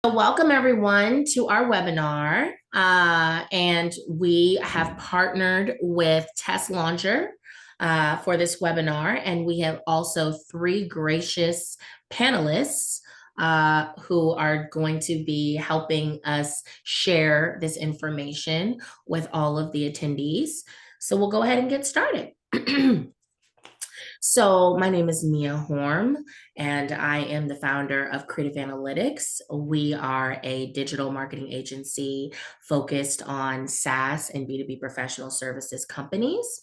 Welcome everyone to our webinar. And we have partnered with Test Launcher for this webinar. And we have also three gracious panelists who are going to be helping us share this information with all of the attendees. So we'll go ahead and get started. So my name is Mia Horm, and I am the founder of Creative Analytics. We are a digital marketing agency focused on SaaS and B2B professional services companies.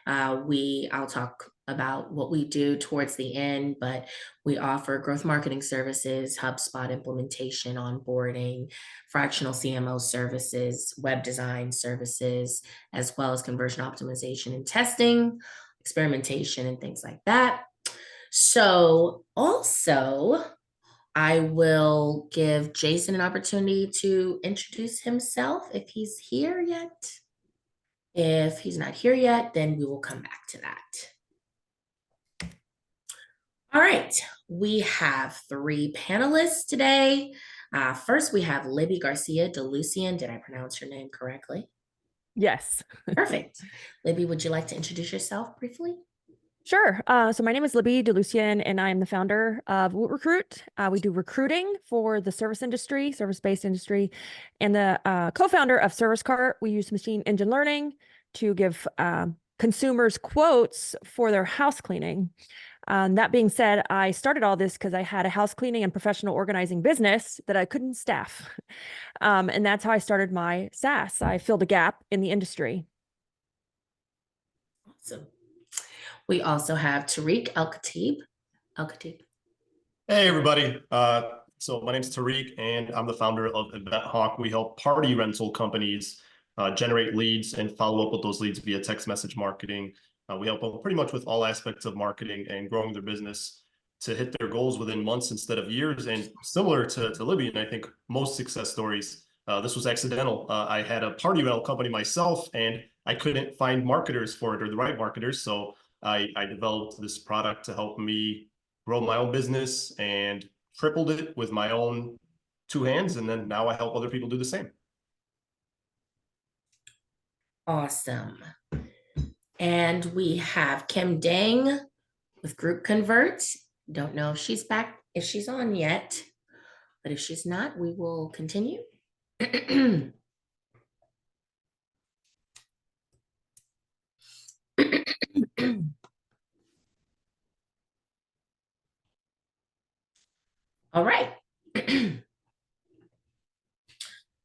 I'll talk about what we do towards the end, but we offer growth marketing services, HubSpot implementation, onboarding, fractional CMO services, web design services, as well as conversion optimization and testing, experimentation, and things like that. So also, I will give Jason an opportunity to introduce himself if he's here yet. If he's not here yet, then we will come back to that. All right, we have three panelists today. First, we have Libby Garcia de Lucian. Did I pronounce your name correctly? Yes. Perfect. Libby, would you like to introduce yourself briefly? Sure. So my name is Libby DeLucian, and I am the founder of Woot Recruit. We do recruiting for the service-based industry, and the co-founder of Service Cart. We use machine engine learning to give consumers quotes for their house cleaning. That being said, I started all this because I had a house cleaning and professional organizing business that I couldn't staff. And that's how I started my SaaS. I filled a gap in the industry. Awesome. We also have Tariq El-Khatib. El-Khatib. Hey, everybody. So my name is Tariq, and I'm the founder of EventHawk. We help party rental companies generate leads and follow up with those leads via text message marketing. We help them pretty much with all aspects of marketing and growing their business to hit their goals within months instead of years. And similar to Libby, and I think most success stories, this was accidental. I had a party rental company myself, and I couldn't find marketers for it, or the right marketers. So I developed this product to help me grow my own business and tripled it with my own two hands. And then now I help other people do the same. Awesome. And we have Kim Dang with Group Convert. Don't know if she's back, if she's on yet, but if she's not, we will continue. All right.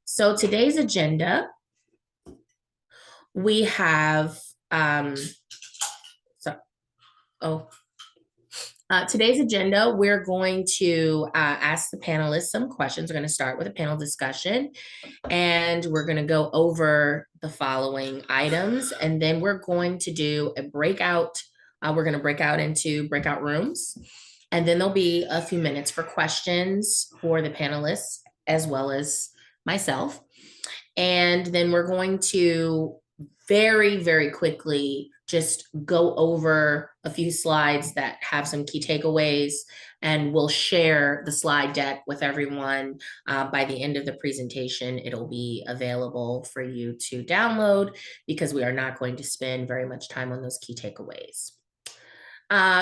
So today's agenda, we have, today's agenda, we're going to ask the panelists some questions. We're going to start with a panel discussion, and we're going to go over the following items, and then we're going to do a breakout. We're going to break out into breakout rooms, and then there'll be a few minutes for questions for the panelists as well as myself. And then we're going to very, very quickly just go over a few slides that have some key takeaways, and we'll share the slide deck with everyone. By the end of the presentation, it'll be available for you to download, because we are not going to spend very much time on those key takeaways.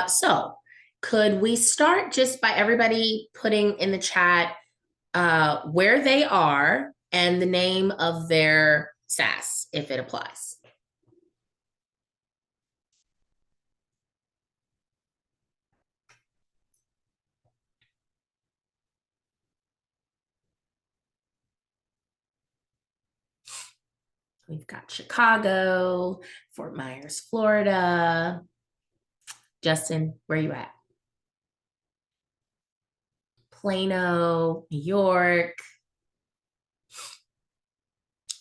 So could we start just by everybody putting in the chat where they are and the name of their SaaS, if it applies? We've got Chicago, Fort Myers, Florida. Justin, where are you at? Plano, New York.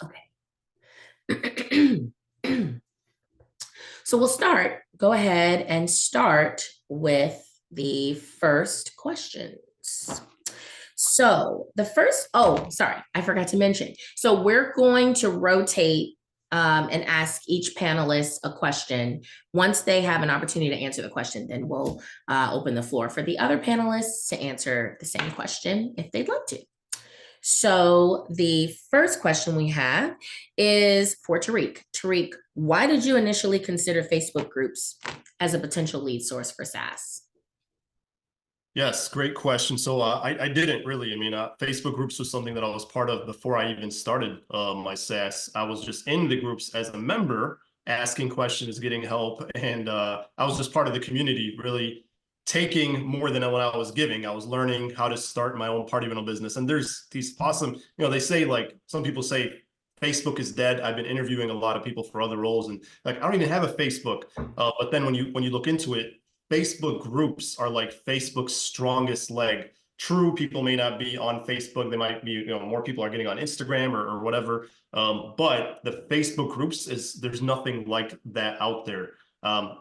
Okay. So we'll go ahead and start with the first questions. So the first, sorry, I forgot to mention. So we're going to rotate and ask each panelist a question. Once they have an opportunity to answer the question, then we'll open the floor for the other panelists to answer the same question if they'd like to. So the first question we have is for Tariq. Tariq, why did you initially consider Facebook groups as a potential lead source for SaaS? Yes, great question. So I didn't really. I mean, Facebook groups was something that I was part of before I even started my SaaS. I was just in the groups as a member, asking questions, getting help, and I was just part of the community, really taking more than what I was giving. I was learning how to start my own party rental business. And there's these awesome, they say, like, some people say Facebook is dead. I've been interviewing a lot of people for other roles, and like I don't even have a Facebook. But then when you look into it, Facebook groups are like Facebook's strongest leg. True, people may not be on Facebook. They might be, more people are getting on Instagram or whatever. But the Facebook groups there's nothing like that out there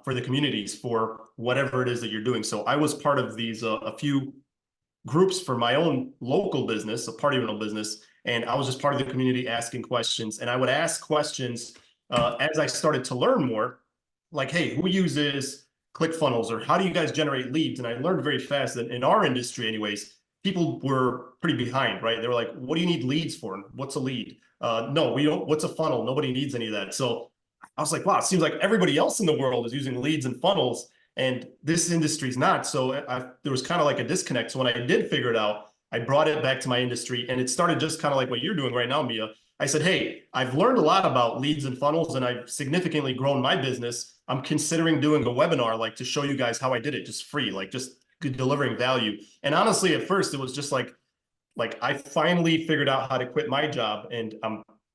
for the communities for whatever it is that you're doing. So I was part of these a few groups for my own local business, a party rental business, and I was just part of the community asking questions. And I would ask questions as I started to learn more, like, hey, who uses ClickFunnels, or how do you guys generate leads? And I learned very fast that in our industry anyways, people were pretty behind, right? They were like, what do you need leads for? What's a lead? No, we don't. What's a funnel? Nobody needs any of that. So I was like, wow, it seems like everybody else in the world is using leads and funnels, and this industry's not. So there was kind of like a disconnect. So when I did figure it out, I brought it back to my industry, and it started just kind of like what you're doing right now, Mia. I said, hey, I've learned a lot about leads and funnels, and I've significantly grown my business. I'm considering doing a webinar, like, to show you guys how I did it, just free, like just delivering value. And honestly, at first, it was just like I finally figured out how to quit my job, and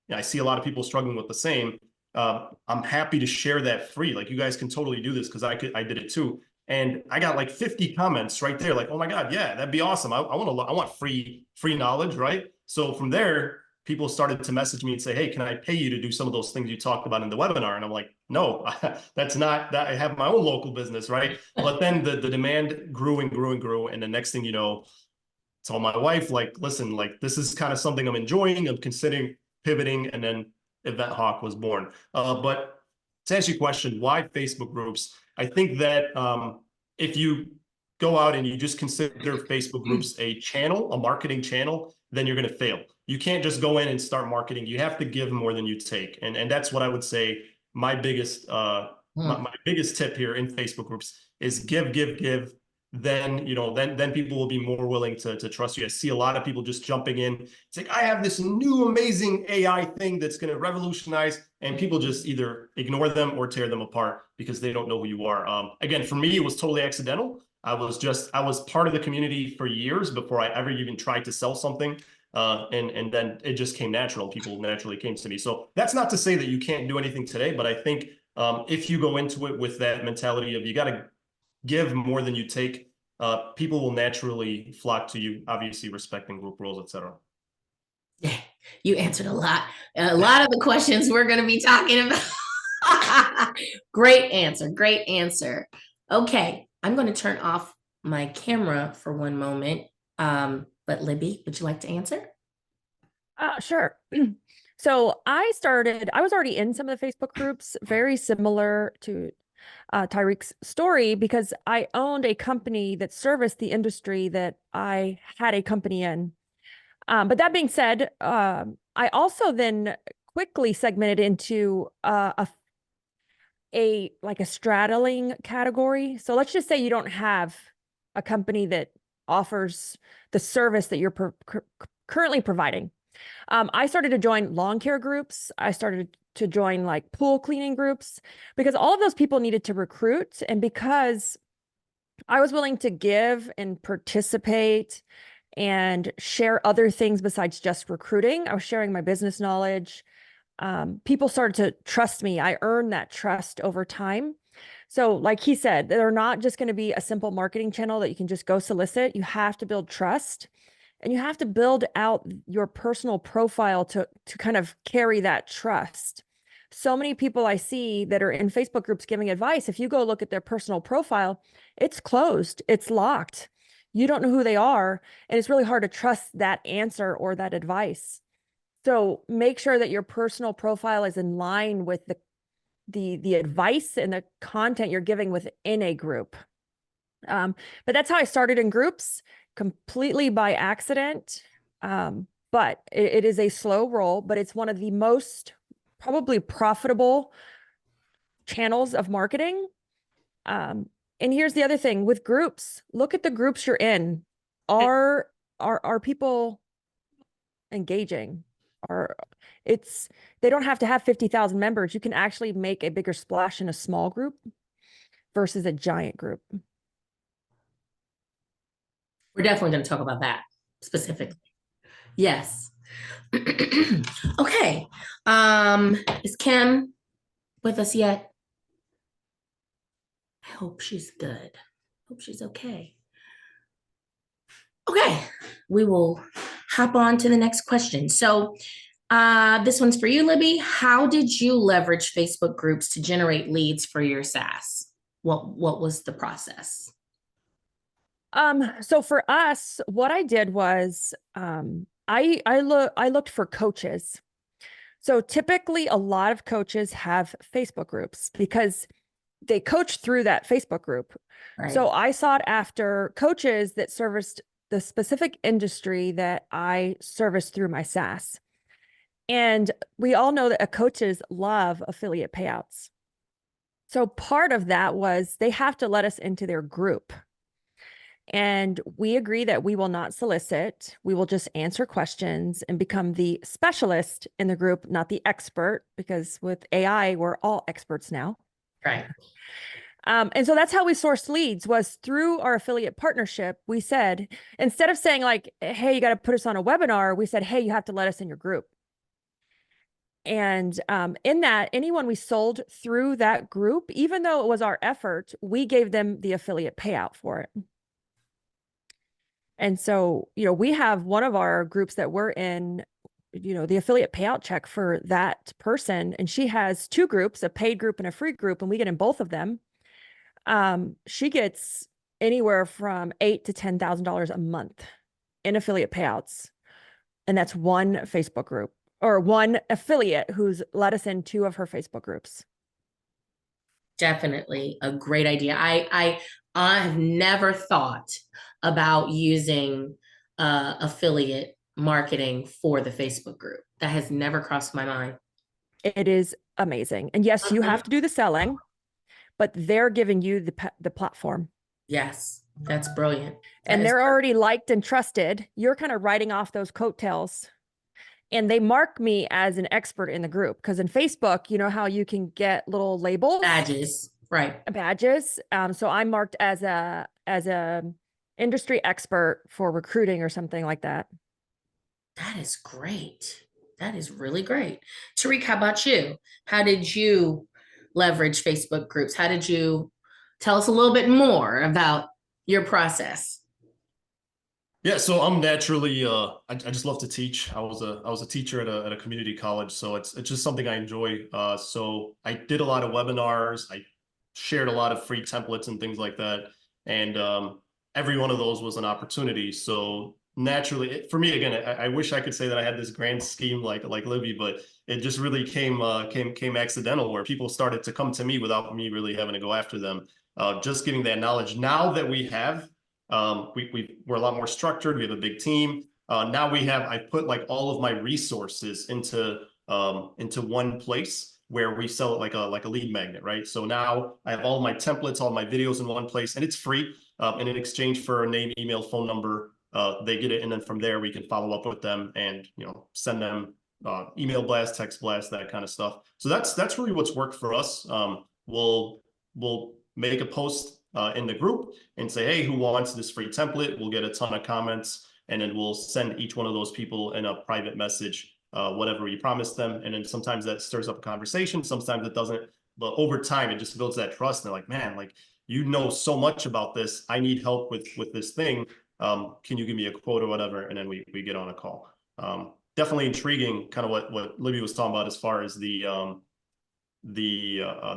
I see a lot of people struggling with the same. I'm happy to share that free. Like, you guys can totally do this, because I did it too. And I got like 50 comments right there, like, oh my God, yeah, that'd be awesome. I want free knowledge, right? So from there, people started to message me and say, hey, can I pay you to do some of those things you talked about in the webinar? And I'm like, no, that's not that. I have my own local business, right? But then the demand grew and grew and grew. And the next thing you know, told my wife, like, listen, like, this is kind of something I'm enjoying. I'm considering pivoting. And then Event Hawk was born. But to answer your question, why Facebook groups? I think that if you go out and you just consider Facebook groups a channel, a marketing channel, then you're going to fail. You can't just go in and start marketing. You have to give more than you take. And that's what I would say my biggest my biggest tip here in Facebook groups is give, give, give. Then then people will be more willing to trust you. I see a lot of people just jumping in. It's like, I have this new amazing AI thing that's going to revolutionize, and people just either ignore them or tear them apart because they don't know who you are. Again, for me, it was totally accidental. I was part of the community for years before I ever even tried to sell something. And then it just came natural. People naturally came to me. So that's not to say that you can't do anything today, but I think if you go into it with that mentality of you got to give more than you take, people will naturally flock to you, obviously respecting group roles, etc. Yeah, you answered a lot. A lot of the questions we're going to be talking about. Great answer. Great answer. Okay, I'm going to turn off my camera for one moment. But Libby, would you like to answer? Sure. So I was already in some of the Facebook groups, very similar to Tyreek's story, because I owned a company that serviced the industry that I had a company in. But that being said, I also then quickly segmented into a straddling category. So let's just say you don't have a company that offers the service that you're currently providing. I started to join lawn care groups. I started to join like pool cleaning groups, because all of those people needed to recruit. And because I was willing to give and participate and share other things besides just recruiting, I was sharing my business knowledge. People started to trust me. I earned that trust over time. So like he said, they're not just going to be a simple marketing channel that you can just go solicit. You have to build trust, and you have to build out your personal profile to kind of carry that trust. So many people I see that are in Facebook groups giving advice, if you go look at their personal profile, it's closed, it's locked. You don't know who they are, and it's really hard to trust that answer or that advice. So make sure that your personal profile is in line with the advice and the content you're giving within a group. But that's how I started in groups, completely by accident. But but it is a slow roll, but it's one of the most probably profitable channels of marketing. And here's the other thing with groups, look at the groups you're in. Are people engaging? They don't have to have 50,000 members. You can actually make a bigger splash in a small group versus a giant group. We're definitely going to talk about that specifically. Yes. Okay. Is Kim with us yet? I hope she's good. Hope she's okay. Okay, we will hop on to the next question. So this one's for you, Libby. How did you leverage Facebook groups to generate leads for your SaaS? What was the process? So for us, what I did was I looked for coaches. So typically a lot of coaches have Facebook groups because they coach through that Facebook group. Right. So I sought after coaches that serviced the specific industry that I service through my SaaS. And we all know that coaches love affiliate payouts. So part of that was they have to let us into their group. And we agree that we will not solicit. We will just answer questions and become the specialist in the group, not the expert, because with AI, we're all experts now. Right. And so that's how we sourced leads, was through our affiliate partnership. We said, instead of saying like, hey, you got to put us on a webinar, we said, hey, you have to let us in your group. And in that, anyone we sold through that group, even though it was our effort, we gave them the affiliate payout for it. And so, we have one of our groups that we're in, the affiliate payout check for that person. And she has two groups, a paid group and a free group, and we get in both of them. She gets anywhere from $8,000 to $10,000 a month in affiliate payouts. And that's one Facebook group or one affiliate who's let us in two of her Facebook groups. Definitely a great idea. I have never thought about using affiliate marketing for the Facebook group. That has never crossed my mind. It is amazing. And yes, you have to do the selling, but they're giving you the platform. Yes, that's brilliant. And they're already liked and trusted. You're kind of riding off those coattails. And they mark me as an expert in the group because in Facebook, you know how you can get little labels, badges, right? Badges. So I'm marked as a industry expert for recruiting or something like that. That is great. That is really great. Tariq, how about you? How did you leverage Facebook groups? How did you tell us a little bit more about your process? Yeah, so I'm naturally I just love to teach. I was a teacher at a community college, so it's just something I enjoy. So I did a lot of webinars. I shared a lot of free templates and things like that, and every one of those was an opportunity. So naturally, for me, again, I wish I could say that I had this grand scheme like Libby, but it just really came accidental, where people started to come to me without me really having to go after them. Just giving that knowledge. Now that we have. We're a lot more structured. We have a big team. Now I put like all of my resources into one place where we sell it like a lead magnet, right? So now I have all my templates, all my videos in one place, and it's free. And in exchange for a name, email, phone number, they get it, and then from there we can follow up with them and send them email blast, text blast, that kind of stuff. So that's really what's worked for us. We'll make a post in the group and say, hey, who wants this free template? We'll get a ton of comments, and then we'll send each one of those people in a private message, whatever we promised them. And then sometimes that stirs up a conversation, sometimes it doesn't. But over time, it just builds that trust. And they're like, man, like, you know so much about this. I need help with this thing. Can you give me a quote or whatever? And then we get on a call. Definitely intriguing, kind of what Libby was talking about as far as the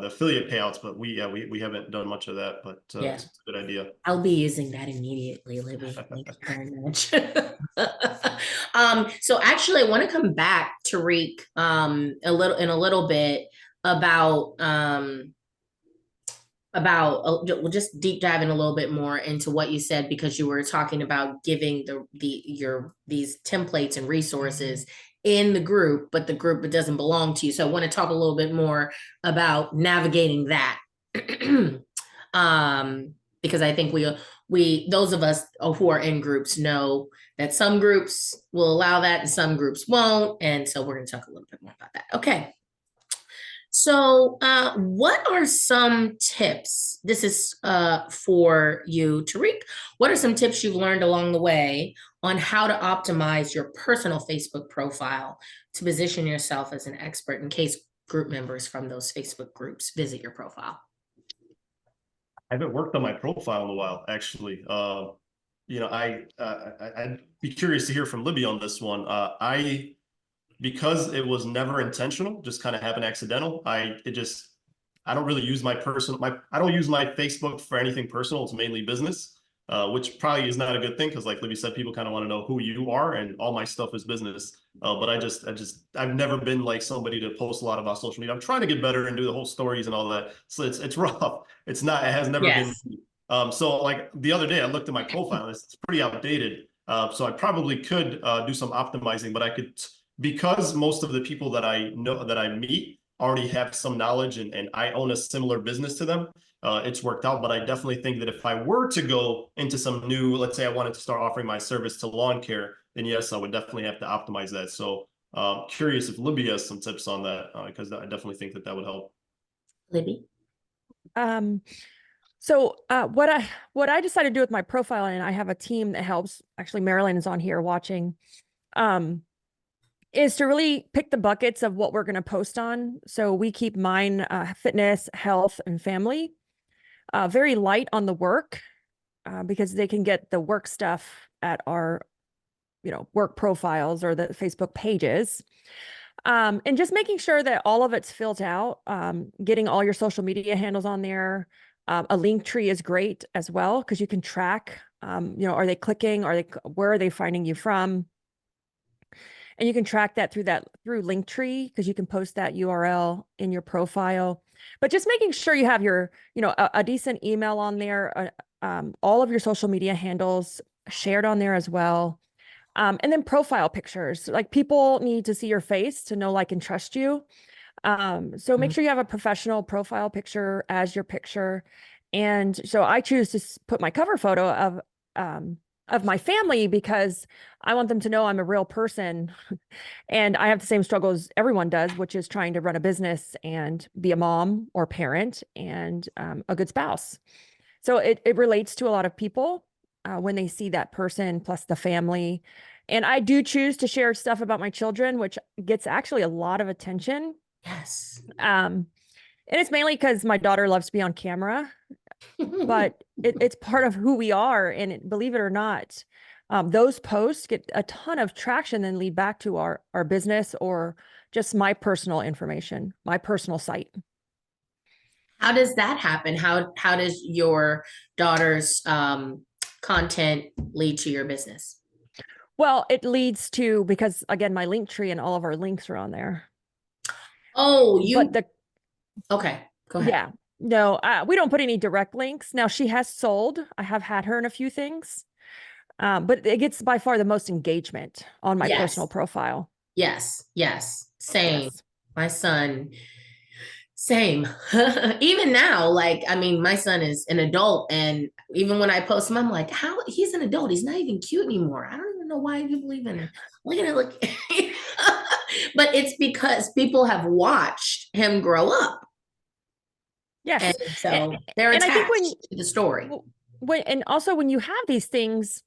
affiliate payouts, but we haven't done much of that, but Yeah. It's a good idea. I'll be using that immediately, Libby. Thank you very much. So actually I want to come back to Tariq in a little bit about about, we'll just deep diving a little bit more into what you said, because you were talking about giving these templates and resources in the group, but the group it doesn't belong to you. So I want to talk a little bit more about navigating that. Because I think we those of us who are in groups know that some groups will allow that and some groups won't. And so we're going to talk a little bit more about that. Okay. So what are some tips? This is for you, Tariq. What are some tips you've learned along the way on how to optimize your personal Facebook profile to position yourself as an expert in case group members from those Facebook groups visit your profile? I haven't worked on my profile in a while, actually. I'd be curious to hear from Libby on this one. Because it was never intentional, just kind of happened accidental. I don't really use I don't use my Facebook for anything personal. It's mainly business, which probably is not a good thing because, like Libby said, people kind of want to know who you are, and all my stuff is business. But I've never been like somebody to post a lot about social media. I'm trying to get better and do the whole stories and all that. So it's rough. It has never been. So like the other day, I looked at my profile and it's pretty outdated. So I probably could do some optimizing, but I could. Because most of the people that I know that I meet already have some knowledge and I own a similar business to them, it's worked out. But I definitely think that if I were to go into some new, let's say I wanted to start offering my service to lawn care, then yes, I would definitely have to optimize that. So curious if Libby has some tips on that, because I definitely think that would help. Libby? So what I decided to do with my profile, and I have a team that helps, actually Marilyn is on here watching, is to really pick the buckets of what we're going to post on. So we keep mine fitness, health, and family, very light on the work, because they can get the work stuff at our, work profiles or the Facebook pages. And just making sure that all of it's filled out, getting all your social media handles on there. A link tree is great as well, because you can track, are they clicking? Where are they finding you from? And you can track that through Linktree, because you can post that URL in your profile. But just making sure you have your, a decent email on there, all of your social media handles shared on there as well. And then profile pictures. Like, people need to see your face to know, like, and trust you. So make sure you have a professional profile picture as your picture. And so I choose to put my cover photo of my family, because I want them to know I'm a real person and I have the same struggles everyone does, which is trying to run a business and be a mom or parent and a good spouse. So it relates to a lot of people when they see that person plus the family. And I do choose to share stuff about my children, which gets actually a lot of attention. Yes. And it's mainly because my daughter loves to be on camera, but it's part of who we are. And believe it or not, those posts get a ton of traction and lead back to our business or just my personal information, my personal site. How does that happen? How does your daughter's content lead to your business? Well, it leads to, because again, my link tree and all of our links are on there. Oh, okay, go ahead. Yeah, no, we don't put any direct links. Now, she has sold. I have had her in a few things, but it gets by far the most engagement on my personal profile. Yes. Same. Yes. My son, same. Even now, like, I mean, my son is an adult, and even when I post him, I'm like, how he's an adult, he's not even cute anymore. I don't even know why people even look. But it's because people have watched him grow up. Yes. And so they're attached I think to the story. And also when you have these things,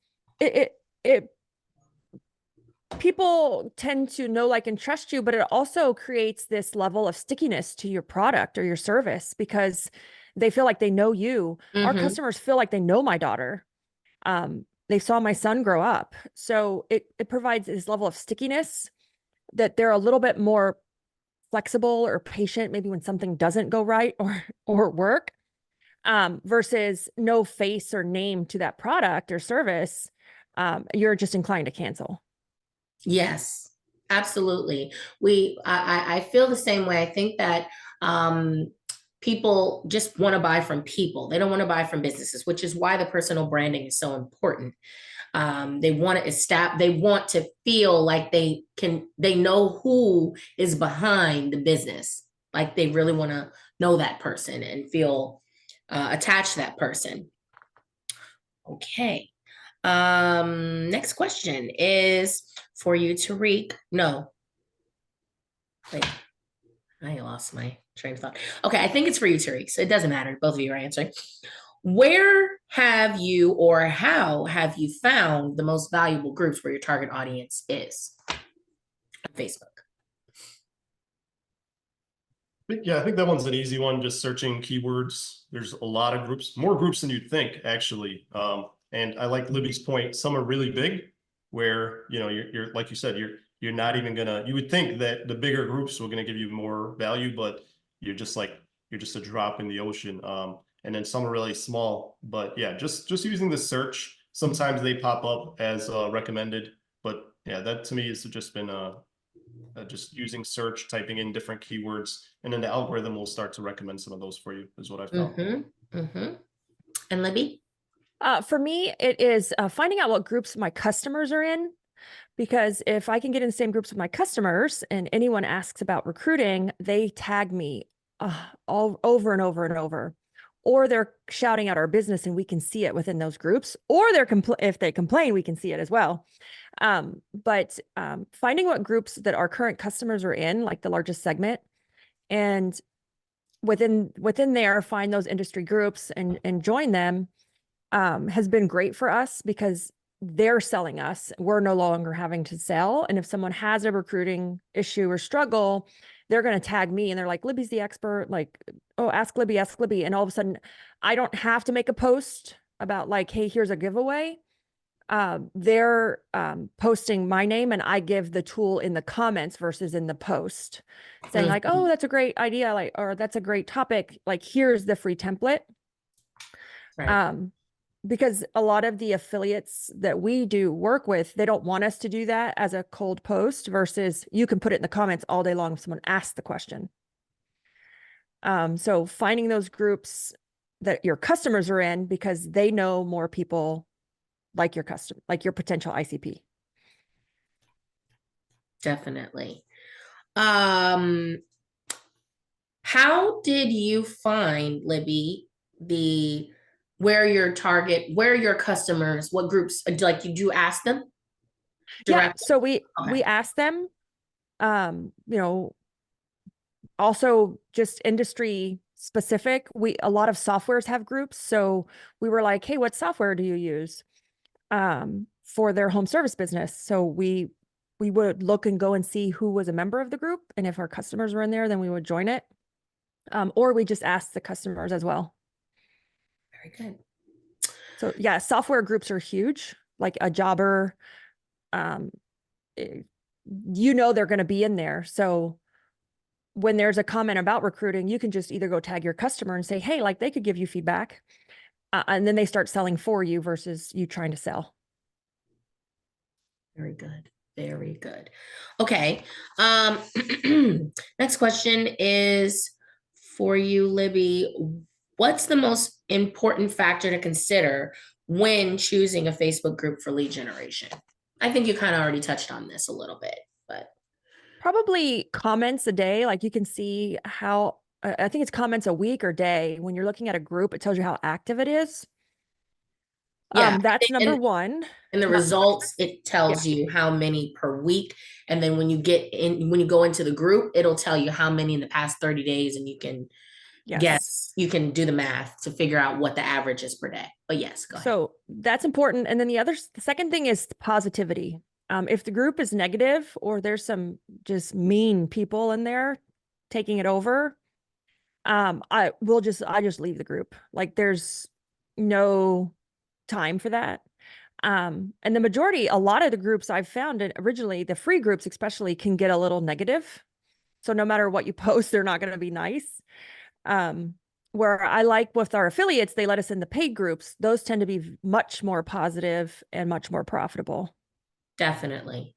people tend to know, like, and trust you, but it also creates this level of stickiness to your product or your service because they feel like they know you. Our customers feel like they know my daughter. They saw my son grow up. So it provides this level of stickiness that they're a little bit more flexible or patient, maybe when something doesn't go right or work, versus no face or name to that product or service. You're just inclined to cancel. Yes, absolutely. I feel the same way. I think that people just want to buy from people. They don't want to buy from businesses, which is why the personal branding is so important. They want to establish, they want to feel like they know who is behind the business. Like they really want to know that person and feel attached to that person. Okay. Next question is for you, Tariq. No. Wait, I lost my train of thought. Okay, I think it's for you, Tariq. So it doesn't matter. Both of you are answering. Where have you or how have you found the most valuable groups where your target audience is? On Facebook. Yeah, I think that one's an easy one. Just searching keywords. There's a lot of groups, more groups than you'd think, actually. And I like Libby's point. Some are really big, where you're like you said, you're not even gonna. You would think that the bigger groups were gonna give you more value, but you're just a drop in the ocean. And then some are really small, but yeah, just using the search. Sometimes they pop up as recommended, but yeah, that to me has just been just using search, typing in different keywords, and then the algorithm will start to recommend some of those for you, is what I found. And Libby? For me, it is finding out what groups my customers are in, because if I can get in the same groups with my customers and anyone asks about recruiting, they tag me all over and over and over, or they're shouting out our business and we can see it within those groups, or if they complain, we can see it as well. But finding what groups that our current customers are in, like the largest segment, and within there, find those industry groups and join them, has been great for us because they're selling us. We're no longer having to sell. And if someone has a recruiting issue or struggle, they're going to tag me and they're like, Libby's the expert. Like, oh, ask Libby, ask Libby. And all of a sudden I don't have to make a post about like, hey, here's a giveaway. They're posting my name and I give the tool in the comments versus in the post, saying like, oh, that's a great idea. Like, or that's a great topic. Like, here's the free template. Right. Because a lot of the affiliates that we do work with, they don't want us to do that as a cold post, versus you can put it in the comments all day long if someone asks the question. So finding those groups that your customers are in, because they know more people like your customer, like your potential ICP. Definitely. How did you find, Libby, where your customers, what groups, like, did you ask them directly? Yeah, so we asked them, also just industry specific. A lot of softwares have groups. So we were like, hey, what software do you use for their home service business? So we would look and go and see who was a member of the group. And if our customers were in there, then we would join it. Or we just asked the customers as well. Very good. So yeah, software groups are huge, like a Jobber. They're going to be in there. So when there's a comment about recruiting, you can just either go tag your customer and say, hey, like they could give you feedback. And then they start selling for you versus you trying to sell. Very good. Very good. Okay. Next question is for you, Libby. What's the most important factor to consider when choosing a Facebook group for lead generation? I think you kind of already touched on this a little bit, but. Probably comments a day. Like you can see how, I think it's comments a week or day. When you're looking at a group, it tells you how active it is. Yeah, that's number one. And the results, it tells you how many per week. And then when you go into the group, it'll tell you how many in the past 30 days, and you can guess, you can do the math to figure out what the average is per day. But yes, go ahead. So that's important. And then the second thing is positivity. If the group is negative or there's some just mean people in there taking it over, I just leave the group. Like there's no time for that. And the majority, a lot of the groups I've found, and originally the free groups especially, can get a little negative. So no matter what you post, they're not going to be nice. Where I like with our affiliates, they let us in the paid groups. Those tend to be much more positive and much more profitable. Definitely.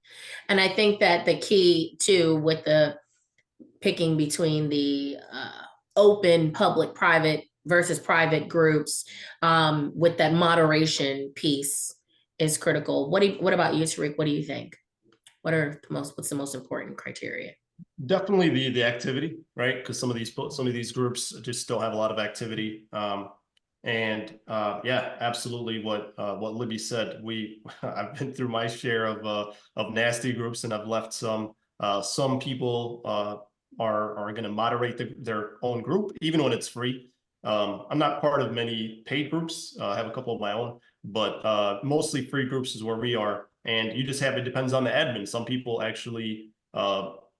And I think that the key too, with the picking between the open public private versus private groups with that moderation piece is critical. What about you, Tariq? What do you think? What's the most important criteria? Definitely the activity, right? Because some of these groups just don't have a lot of activity. Yeah, absolutely what Libby said. I've been through my share of nasty groups, and I've left some. Some people are going to moderate their own group, even when it's free. I'm not part of many paid groups. I have a couple of my own, but mostly free groups is where we are. And you just have, it depends on the admin. Some people actually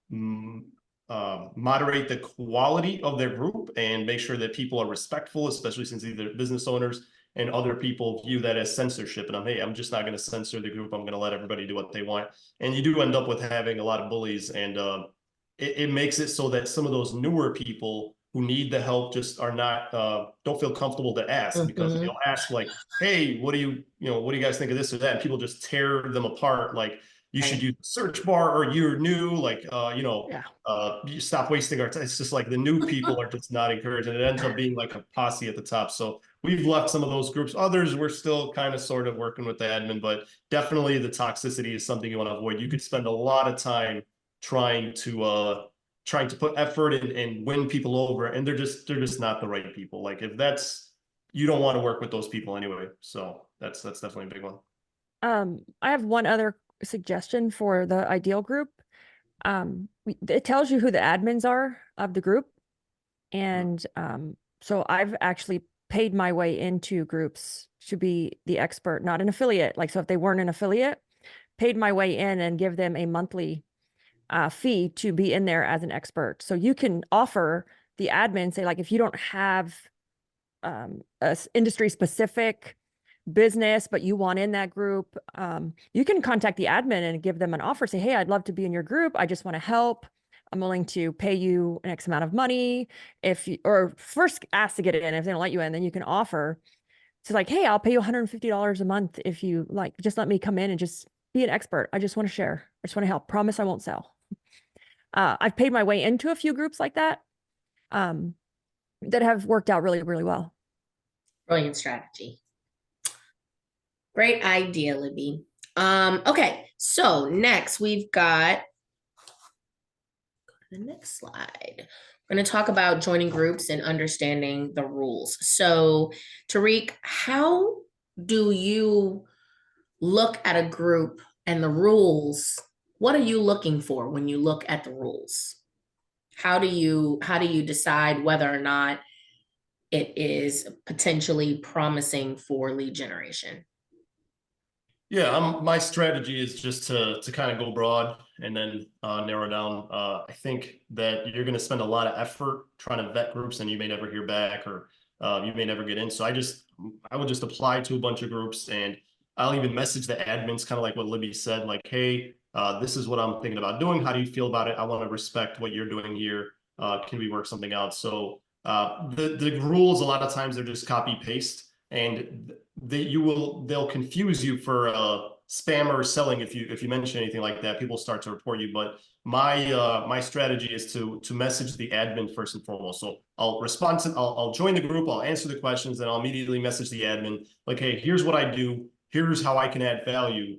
moderate the quality of their group and make sure that people are respectful, especially since either business owners and other people view that as censorship. And I'm just not going to censor the group. I'm going to let everybody do what they want. And you do end up with having a lot of bullies, and it makes it so that some of those newer people who need the help just are not don't feel comfortable to ask, because they'll ask like, hey, what do you guys think of this or that? And people just tear them apart, like, you should use the search bar, or you're new, like, you stop wasting our time. It's just like the new people are just not encouraged, and it ends up being like a posse at the top. So we've left some of those groups. Others, we're still kind of sort of working with the admin, but definitely the toxicity is something you want to avoid. You could spend a lot of time trying to put effort and win people over, and they're just not the right people. Like, if that's, you don't want to work with those people anyway. So that's definitely a big one. I have one other suggestion for the ideal group. It tells you who the admins are of the group. And so I've actually paid my way into groups to be the expert, not an affiliate. Like, so if they weren't an affiliate, paid my way in and give them a monthly fee to be in there as an expert. So you can offer the admin, say, like, if you don't have a industry specific business, but you want in that group, you can contact the admin and give them an offer. Say, hey, I'd love to be in your group. I just want to help. I'm willing to pay you an X amount of money. Or first ask to get it in. If they don't let you in, then you can offer to, like, hey, I'll pay you $150 a month if you like, just let me come in and just be an expert. I just want to share. I just want to help. Promise I won't sell. I've paid my way into a few groups like that that have worked out really, really well. Brilliant strategy. Great idea, Libby. Okay, so next we've got, go to the next slide. We're going to talk about joining groups and understanding the rules. So, Tariq, how do you look at a group and the rules? What are you looking for when you look at the rules? How do you decide whether or not it is potentially promising for lead generation? Yeah, my strategy is just to kind of go broad and then narrow down. I think that you're going to spend a lot of effort trying to vet groups, and you may never hear back, or you may never get in. So I would just apply to a bunch of groups, and I'll even message the admins, kind of like what Libby said, like, hey, this is what I'm thinking about doing. How do you feel about it? I want to respect what you're doing here. Can we work something out? So the rules, a lot of times, they're just copy paste, and they'll confuse you for spam or selling if you mention anything like that. People start to report you. But my strategy is to message the admin first and foremost. So I'll respond to, I'll join the group, I'll answer the questions, and I'll immediately message the admin, like, hey, here's what I do, here's how I can add value.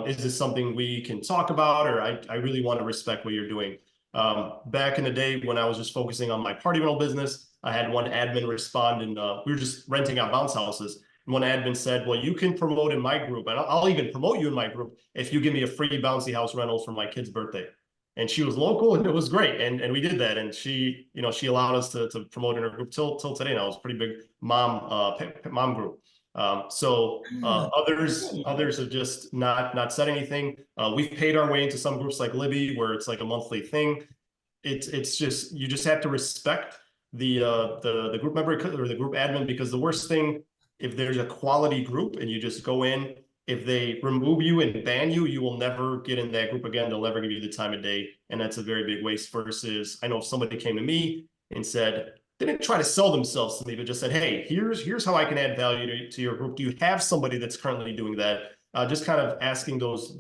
Is this something we can talk about, or I really want to respect what you're doing? Back in the day when I was just focusing on my party rental business, I had one admin respond, and we were just renting out bounce houses. And one admin said, well, you can promote in my group, and I'll even promote you in my group if you give me a free bouncy house rental for my kid's birthday. And she was local, and it was great. And we did that. And she allowed us to promote in her group till today. Now it was a pretty big mom group. Others have just not said anything. We've paid our way into some groups like Libby, where it's like a monthly thing. It's just, you just have to respect the group member or the group admin, because the worst thing, if there's a quality group and you just go in, if they remove you and ban you, you will never get in that group again. They'll never give you the time of day, and that's a very big waste. Versus, I know if somebody came to me and said, they didn't try to sell themselves to me, but just said, hey, here's how I can add value to your group. Do you have somebody that's currently doing that? Just kind of asking those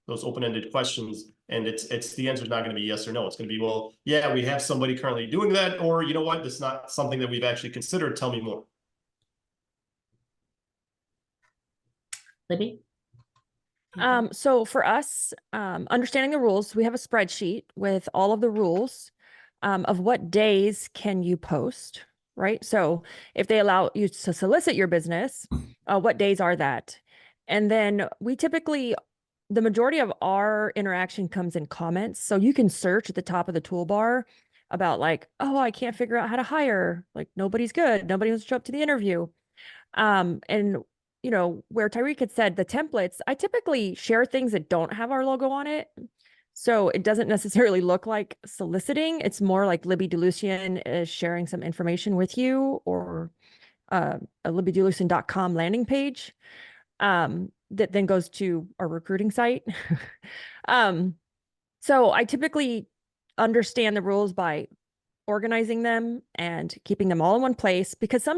those open-ended questions. And the answer is not going to be yes or no. It's going to be, well, yeah, we have somebody currently doing that, or you know what, it's not something that we've actually considered. Tell me more. Libby? So for us, understanding the rules, we have a spreadsheet with all of the rules of what days can you post, right? So if they allow you to solicit your business, what days are that? And then we typically, the majority of our interaction comes in comments. So you can search at the top of the toolbar about like, oh, I can't figure out how to hire. Like nobody's good. Nobody wants to show up to the interview. And you know, where Tyreek had said the templates, I typically share things that don't have our logo on it. So it doesn't necessarily look like soliciting. It's more like Libby DeLucian is sharing some information with you, or a libbydelucian.com landing page that then goes to our recruiting site. So I typically understand the rules by organizing them and keeping them all in one place, because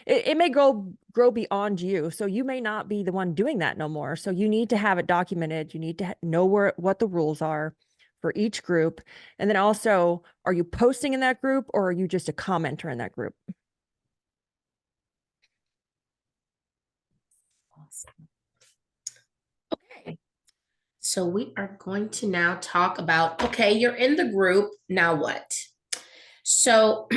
it may grow beyond you. So you may not be the one doing that no more. So you need to have it documented. You need to know what the rules are for each group. And then also, are you posting in that group, or are you just a commenter in that group? Awesome. Okay. So we are going to now talk about, okay, you're in the group, now what? So,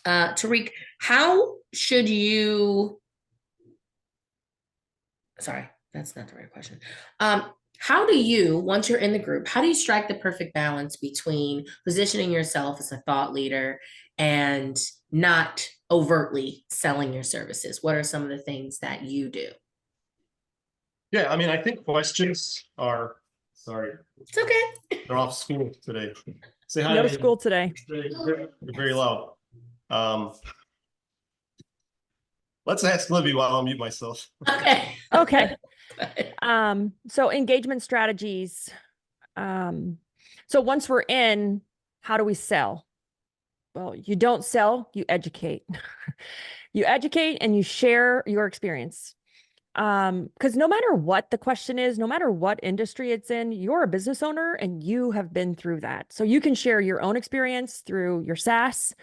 Tariq, how should you, sorry, that's not the right question. How do you, once you're in the group, how do you strike the perfect balance between positioning yourself as a thought leader and not overtly selling your services? What are some of the things that you do? Yeah, I mean, I think questions are, sorry, It's okay. they're off school today. Say hi. No school today. You're very loud. Let's ask Libby while I mute myself. Okay. Okay. So engagement strategies. So once we're in, how do we sell? Well, you don't sell, you educate. You educate and you share your experience. Because no matter what the question is, no matter what industry it's in, you're a business owner and you have been through that. So you can share your own experience through your SaaS.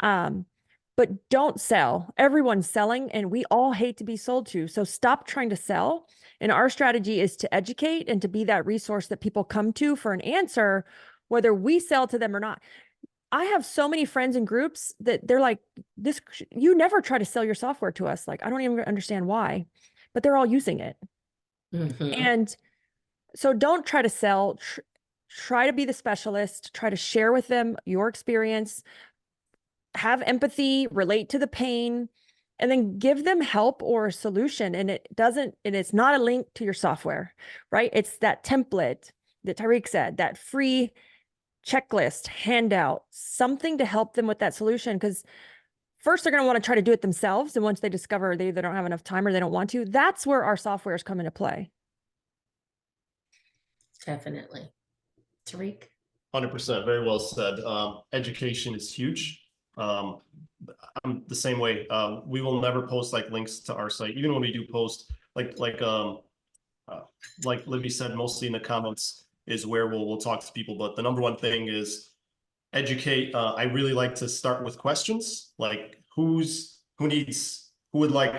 But don't sell. Everyone's selling and we all hate to be sold to. So stop trying to sell. And our strategy is to educate and to be that resource that people come to for an answer, whether we sell to them or not. I have so many friends and groups that they're like, this, you never try to sell your software to us. Like, I don't even understand why, but they're all using it. Mhm. And so don't try to sell, try to be the specialist, try to share with them your experience, have empathy, relate to the pain, and then give them help or a solution. And it's not a link to your software, right? It's that template that Tyreek said, that free checklist, handout, something to help them with that solution. Because first they're going to want to try to do it themselves. And once they discover they either don't have enough time or they don't want to, that's where our softwares come into play. Definitely. Tariq? 100%, very well said. Education is huge. I'm the same way. We will never post like links to our site, even when we do post, like Libby said, mostly in the comments is where we'll talk to people. But the number one thing is educate. I really like to start with questions, like who would like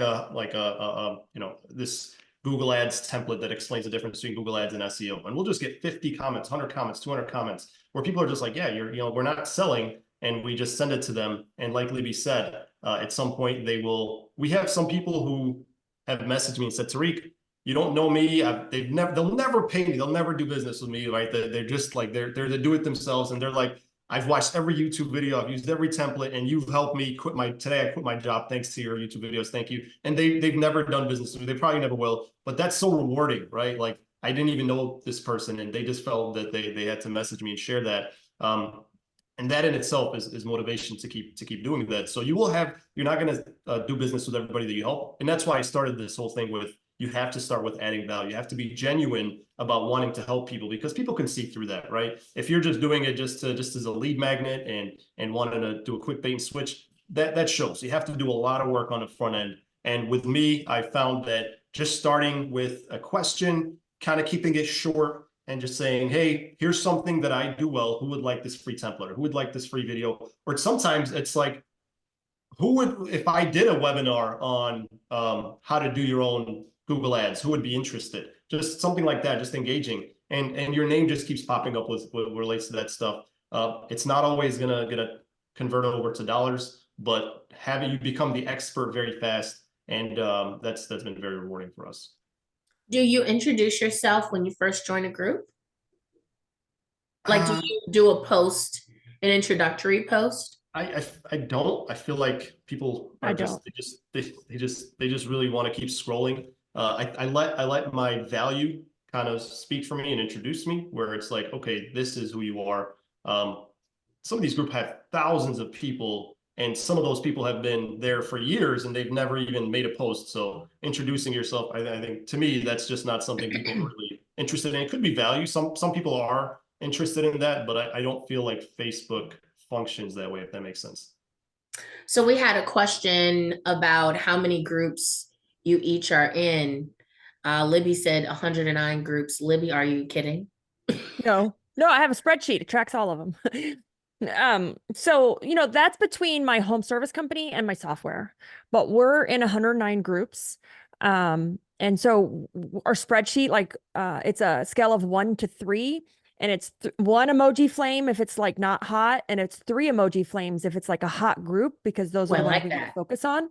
this Google Ads template that explains the difference between Google Ads and SEO. And we'll just get 50 comments, 100 comments, 200 comments, where people are just like, yeah, we're not selling, and we just send it to them. And like Libby said, at some point we have some people who have messaged me and said, Tariq, you don't know me. They'll never pay me. They'll never do business with me, right? They're just like, they do it themselves. And they're like, I've watched every YouTube video. I've used every template, and you've helped me today I quit my job thanks to your YouTube videos. Thank you. And they've never done business with me. They probably never will, but that's so rewarding, right? Like, I didn't even know this person, and they just felt that they had to message me and share that. And that in itself is motivation to keep doing that. So you're not going to do business with everybody that you help. And that's why I started this whole thing with, you have to start with adding value. You have to be genuine about wanting to help people, because people can see through that, right? If you're just doing it just as a lead magnet and wanting to do a quick bait and switch, that shows. You have to do a lot of work on the front end. And with me, I found that just starting with a question, kind of keeping it short and just saying, hey, here's something that I do well. Who would like this free template? Or who would like this free video? Or sometimes it's like, who would, if I did a webinar on how to do your own Google Ads, who would be interested? Just something like that, just engaging. And your name just keeps popping up with what relates to that stuff. It's not always gonna convert over to dollars, but having you become the expert very fast, and that's been very rewarding for us. Do you introduce yourself when you first join a group? Like, do you do a post, an introductory post? I don't. I feel like people are they just really want to keep scrolling. I let my value kind of speak for me and introduce me, where it's like, okay, this is who you are. Some of these groups have thousands of people, and some of those people have been there for years and they've never even made a post. So introducing yourself, I think to me, that's just not something people are really interested in. It could be value. Some people are interested in that, but I don't feel like Facebook functions that way, if that makes sense. So we had a question about how many groups you each are in. Libby said 109 groups. Libby, are you kidding? No, I have a spreadsheet. It tracks all of them. So, that's between my home service company and my software, but we're in 109 groups. And so our spreadsheet, like, it's a scale of 1 to 3, and it's 1 emoji flame if it's like not hot, and it's 3 emoji flames if it's like a hot group, because those are the ones we want to focus on.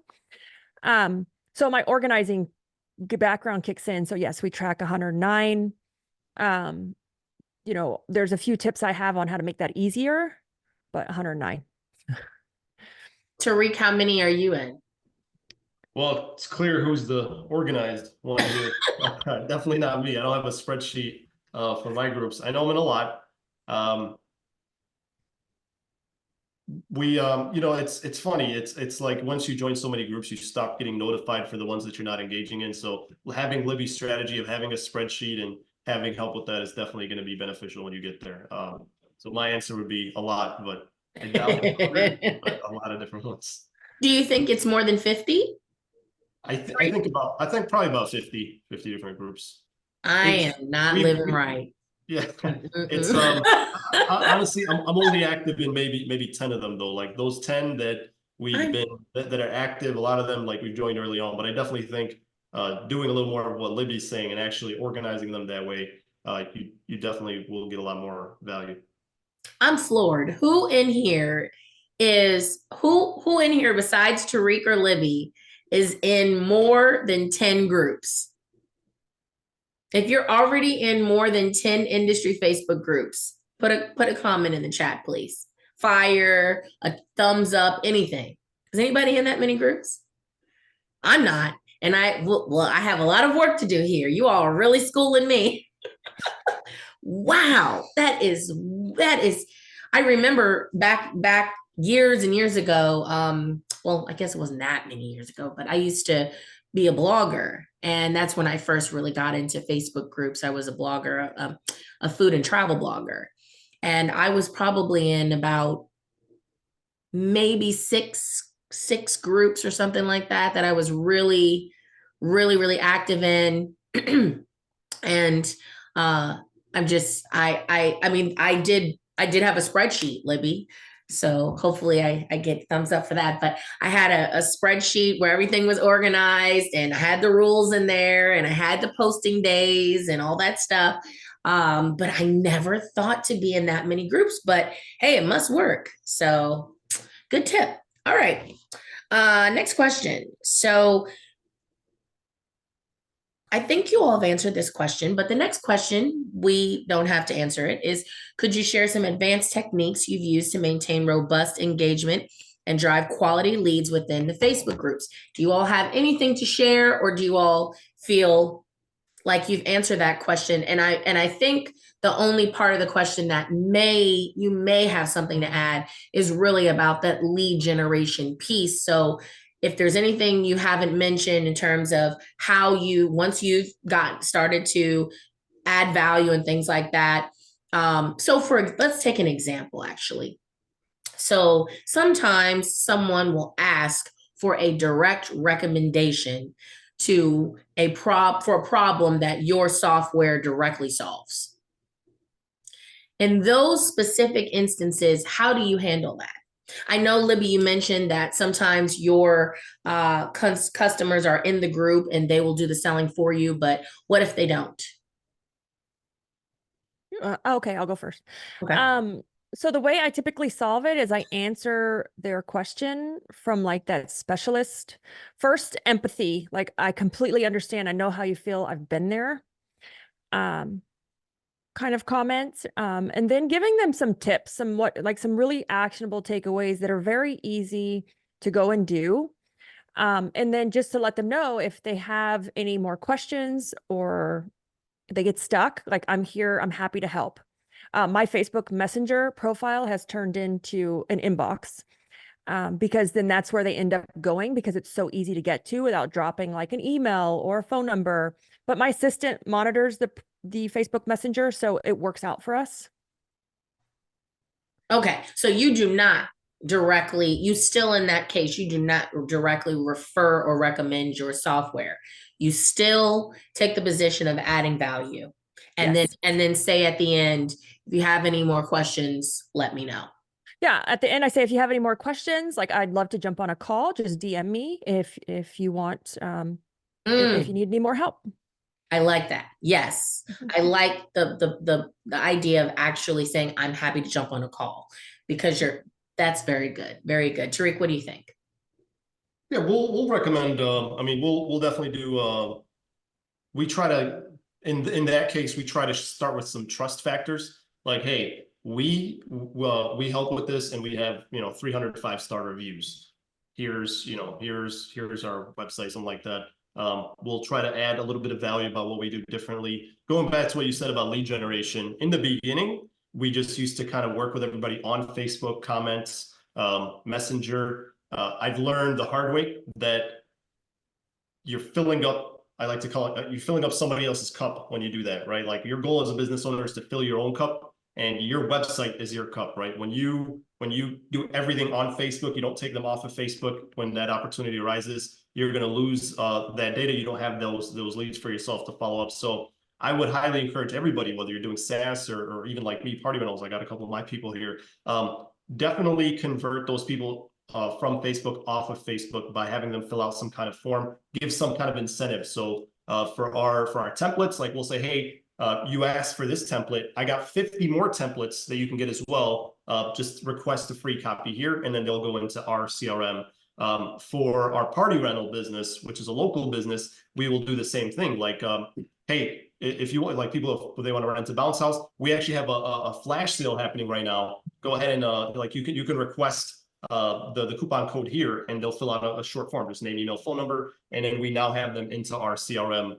So my organizing background kicks in. So yes, we track 109. There's a few tips I have on how to make that easier, but 109. Tariq, how many are you in? Well, it's clear who's the organized one here. Definitely not me. I don't have a spreadsheet for my groups. I know I'm in a lot. It's funny. It's like once you join so many groups, you stop getting notified for the ones that you're not engaging in. So having Libby's strategy of having a spreadsheet and having help with that is definitely going to be beneficial when you get there. So my answer would be a lot, but I doubt it, but a lot of different ones. Do you think it's more than 50? I think probably about 50 different groups. I am not living right. Yeah, it's honestly, I'm only active in maybe 10 of them though. Like those 10 that we've been that are active, a lot of them like we've joined early on. But I definitely think doing a little more of what Libby's saying and actually organizing them that way, you definitely will get a lot more value. I'm floored. Who in here besides Tariq or Libby is in more than 10 groups? If you're already in more than 10 industry Facebook groups, put a comment in the chat, please. Fire, a thumbs up, anything. Is anybody in that many groups? I'm not. And I have a lot of work to do here. You all are really schooling me. Wow. That is, I remember back years and years ago. Well, I guess it wasn't that many years ago, but I used to be a blogger. And that's when I first really got into Facebook groups. I was a blogger, a food and travel blogger. And I was probably in about maybe six groups or something like that I was really, really, really active in. And I did have a spreadsheet, Libby. So hopefully I get thumbs up for that. But I had a spreadsheet where everything was organized and I had the rules in there and I had the posting days and all that stuff. But I never thought to be in that many groups, but hey, it must work. So good tip. All right. Next question. So I think you all have answered this question, but the next question, we don't have to answer it, is could you share some advanced techniques you've used to maintain robust engagement and drive quality leads within the Facebook groups? Do you all have anything to share, or do you all feel like you've answered that question? And I think the only part of the question that you may have something to add is really about that lead generation piece. So if there's anything you haven't mentioned in terms of how once you've got started to add value and things like that. Let's take an example, actually. So sometimes someone will ask for a direct recommendation to for a problem that your software directly solves. In those specific instances, how do you handle that? I know, Libby, you mentioned that sometimes your customers are in the group and they will do the selling for you, but what if they don't? Okay, I'll go first. Okay. So the way I typically solve it is I answer their question from like that specialist. First, empathy. Like, I completely understand. I know how you feel. I've been there. Kind of comments. And then giving them some tips, some really actionable takeaways that are very easy to go and do. And then just to let them know if they have any more questions or they get stuck, like, I'm here, I'm happy to help. My Facebook Messenger profile has turned into an inbox, because then that's where they end up going, because it's so easy to get to without dropping like an email or a phone number. But my assistant monitors the Facebook Messenger, so it works out for us. Okay, so you do not directly, you still in that case, you do not directly refer or recommend your software. You still take the position of adding value. And Yes. then say at the end, if you have any more questions, let me know. Yeah, at the end I say, if you have any more questions, like, I'd love to jump on a call, just DM me if you want, if you need any more help. I like that. Yes. I like the idea of actually saying, I'm happy to jump on a call, because that's very good. Very good. Tariq, what do you think? Yeah, we'll recommend, I mean, we'll definitely do, we try to, in that case, we try to start with some trust factors. Like, hey, we help with this, and we have, 300 5-star reviews. Here's our website, something like that. We'll try to add a little bit of value about what we do differently. Going back to what you said about lead generation, in the beginning, we just used to kind of work with everybody on Facebook comments, Messenger. I've learned the hard way that you're filling up, I like to call it, you're filling up somebody else's cup when you do that, right? Like, your goal as a business owner is to fill your own cup, and your website is your cup, right? When you do everything on Facebook, you don't take them off of Facebook. When that opportunity arises, you're going to lose that data. You don't have those leads for yourself to follow up. So I would highly encourage everybody, whether you're doing SaaS or even like me, party rentals. I got a couple of my people here. Definitely convert those people from Facebook off of Facebook by having them fill out some kind of form, give some kind of incentive. So for our templates, like, we'll say, hey, you asked for this template. I got 50 more templates that you can get as well. Just request a free copy here, and then they'll go into our CRM. For our party rental business, which is a local business, we will do the same thing. Like, hey, if you want, like, people, if they want to rent a bounce house, we actually have a flash sale happening right now. Go ahead and like, you can request the coupon code here, and they'll fill out a short form, just name, email, phone number, and then we now have them into our CRM,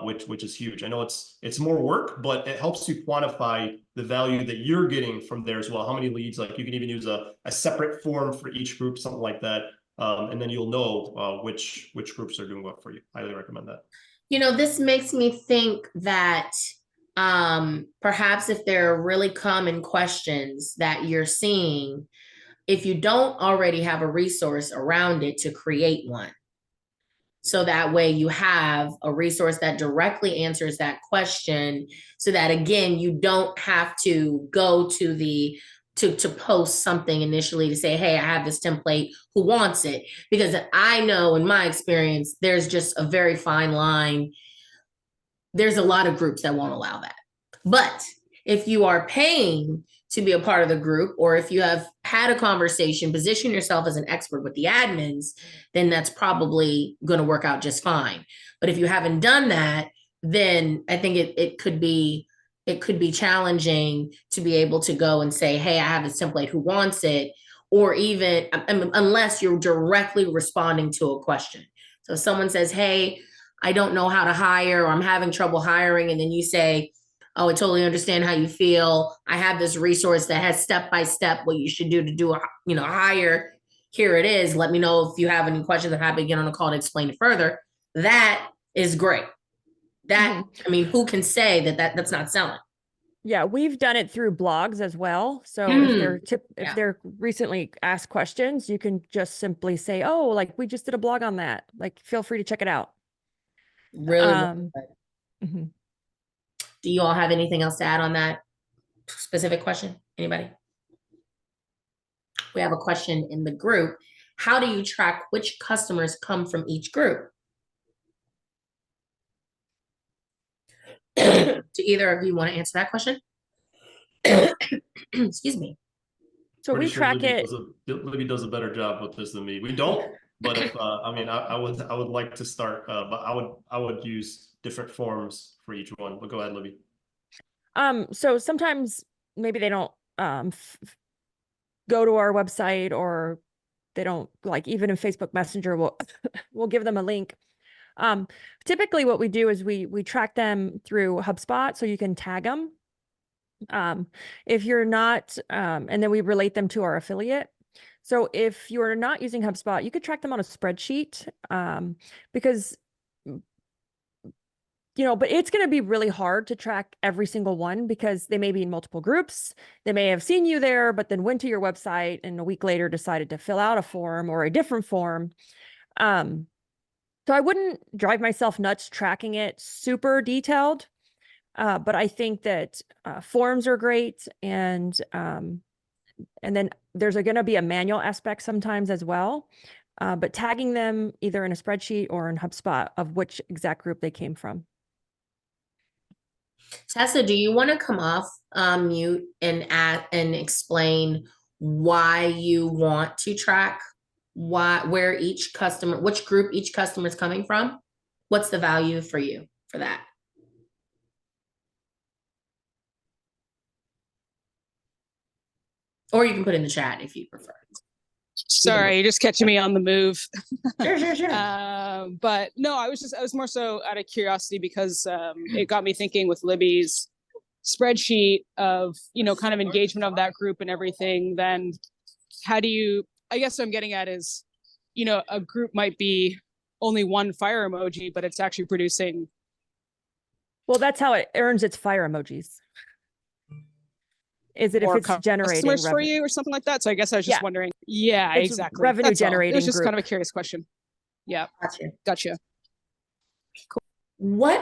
which is huge. I know it's more work, but it helps you quantify the value that you're getting from there as well. How many leads? Like, you can even use a separate form for each group, something like that, and then you'll know which groups are doing what for you. Highly recommend that. This makes me think that perhaps if there are really common questions that you're seeing, if you don't already have a resource around it, to create one. So that way you have a resource that directly answers that question, so that, again, you don't have to go to to post something initially to say, hey, I have this template, who wants it? Because I know, in my experience, there's just a very fine line. There's a lot of groups that won't allow that. But if you are paying to be a part of the group, or if you have had a conversation, position yourself as an expert with the admins, then that's probably going to work out just fine. But if you haven't done that, then I think it could be challenging to be able to go and say, hey, I have this template, who wants it? Or even, unless you're directly responding to a question. So if someone says, hey, I don't know how to hire, or I'm having trouble hiring, and then you say, oh, I totally understand how you feel. I have this resource that has step-by-step what you should do to do a hire. Here it is. Let me know if you have any questions. I'm happy to get on a call to explain it further. That is great. I mean, who can say that's not selling? Yeah, we've done it through blogs as well. So if they're recently asked questions, you can just simply say, oh, like, we just did a blog on that. Like, feel free to check it out. Really, really Um, good. mhm. Do you all have anything else to add on that specific question? Anybody? We have a question in the group. How do you track which customers come from each group? Do either of you want to answer that question? Excuse me. So we Pretty sure track it. Libby does a better job with this than me. We don't, but if I mean, I would like to start, but I would use different forms for each one. But go ahead, Libby. So sometimes maybe they don't go to our website, or they don't, like, even in Facebook Messenger, we'll give them a link. Typically what we do is we track them through HubSpot, so you can tag them. If you're not, and then we relate them to our affiliate. So if you're not using HubSpot, you could track them on a spreadsheet, because, but it's going to be really hard to track every single one, because they may be in multiple groups. They may have seen you there, but then went to your website and a week later decided to fill out a form or a different form. So I wouldn't drive myself nuts tracking it super detailed. But I think that forms are great, and then there's going to be a manual aspect sometimes as well. But tagging them either in a spreadsheet or in HubSpot of which exact group they came from. Tessa, do you want to come off mute and explain why you want to track where each customer, which group each customer is coming from? What's the value for you for that? Or you can put in the chat if you prefer. Sorry, you're just catching me on the move. Sure. But no, I was more so out of curiosity, because it got me thinking with Libby's spreadsheet of, kind of engagement of that group and everything. Then how do you, I guess what I'm getting at is, a group might be only one fire emoji, but it's actually producing. Well, that's how it earns its fire emojis. Is it if it's generating customers for you or something like that? So I guess I was just wondering. Yeah, it's exactly. Revenue That's generating. It was just group. kind of a curious question. Yeah. Gotcha. Cool.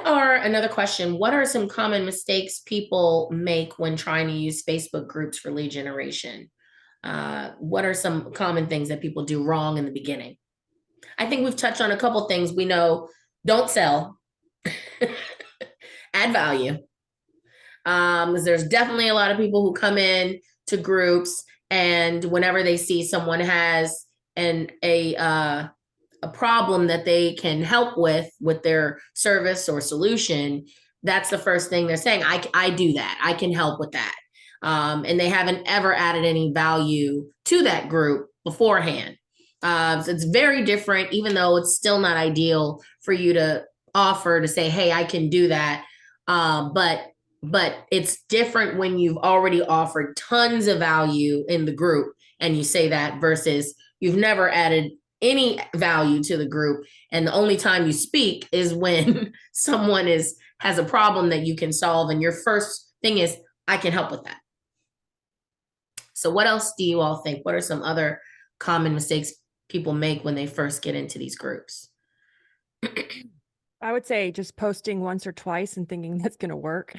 Another question, what are some common mistakes people make when trying to use Facebook groups for lead generation? What are some common things that people do wrong in the beginning? I think we've touched on a couple things. We know, don't sell, add value. There's definitely a lot of people who come in to groups, and whenever they see someone has a problem that they can help with their service or solution, that's the first thing they're saying. I do that. I can help with that. And they haven't ever added any value to that group beforehand. So it's very different, even though it's still not ideal for you to offer to say, hey, I can do that. But it's different when you've already offered tons of value in the group and you say that, versus you've never added any value to the group, and the only time you speak is when someone has a problem that you can solve, and your first thing is, I can help with that. So what else do you all think? What are some other common mistakes people make when they first get into these groups? I would say just posting once or twice and thinking that's going to work.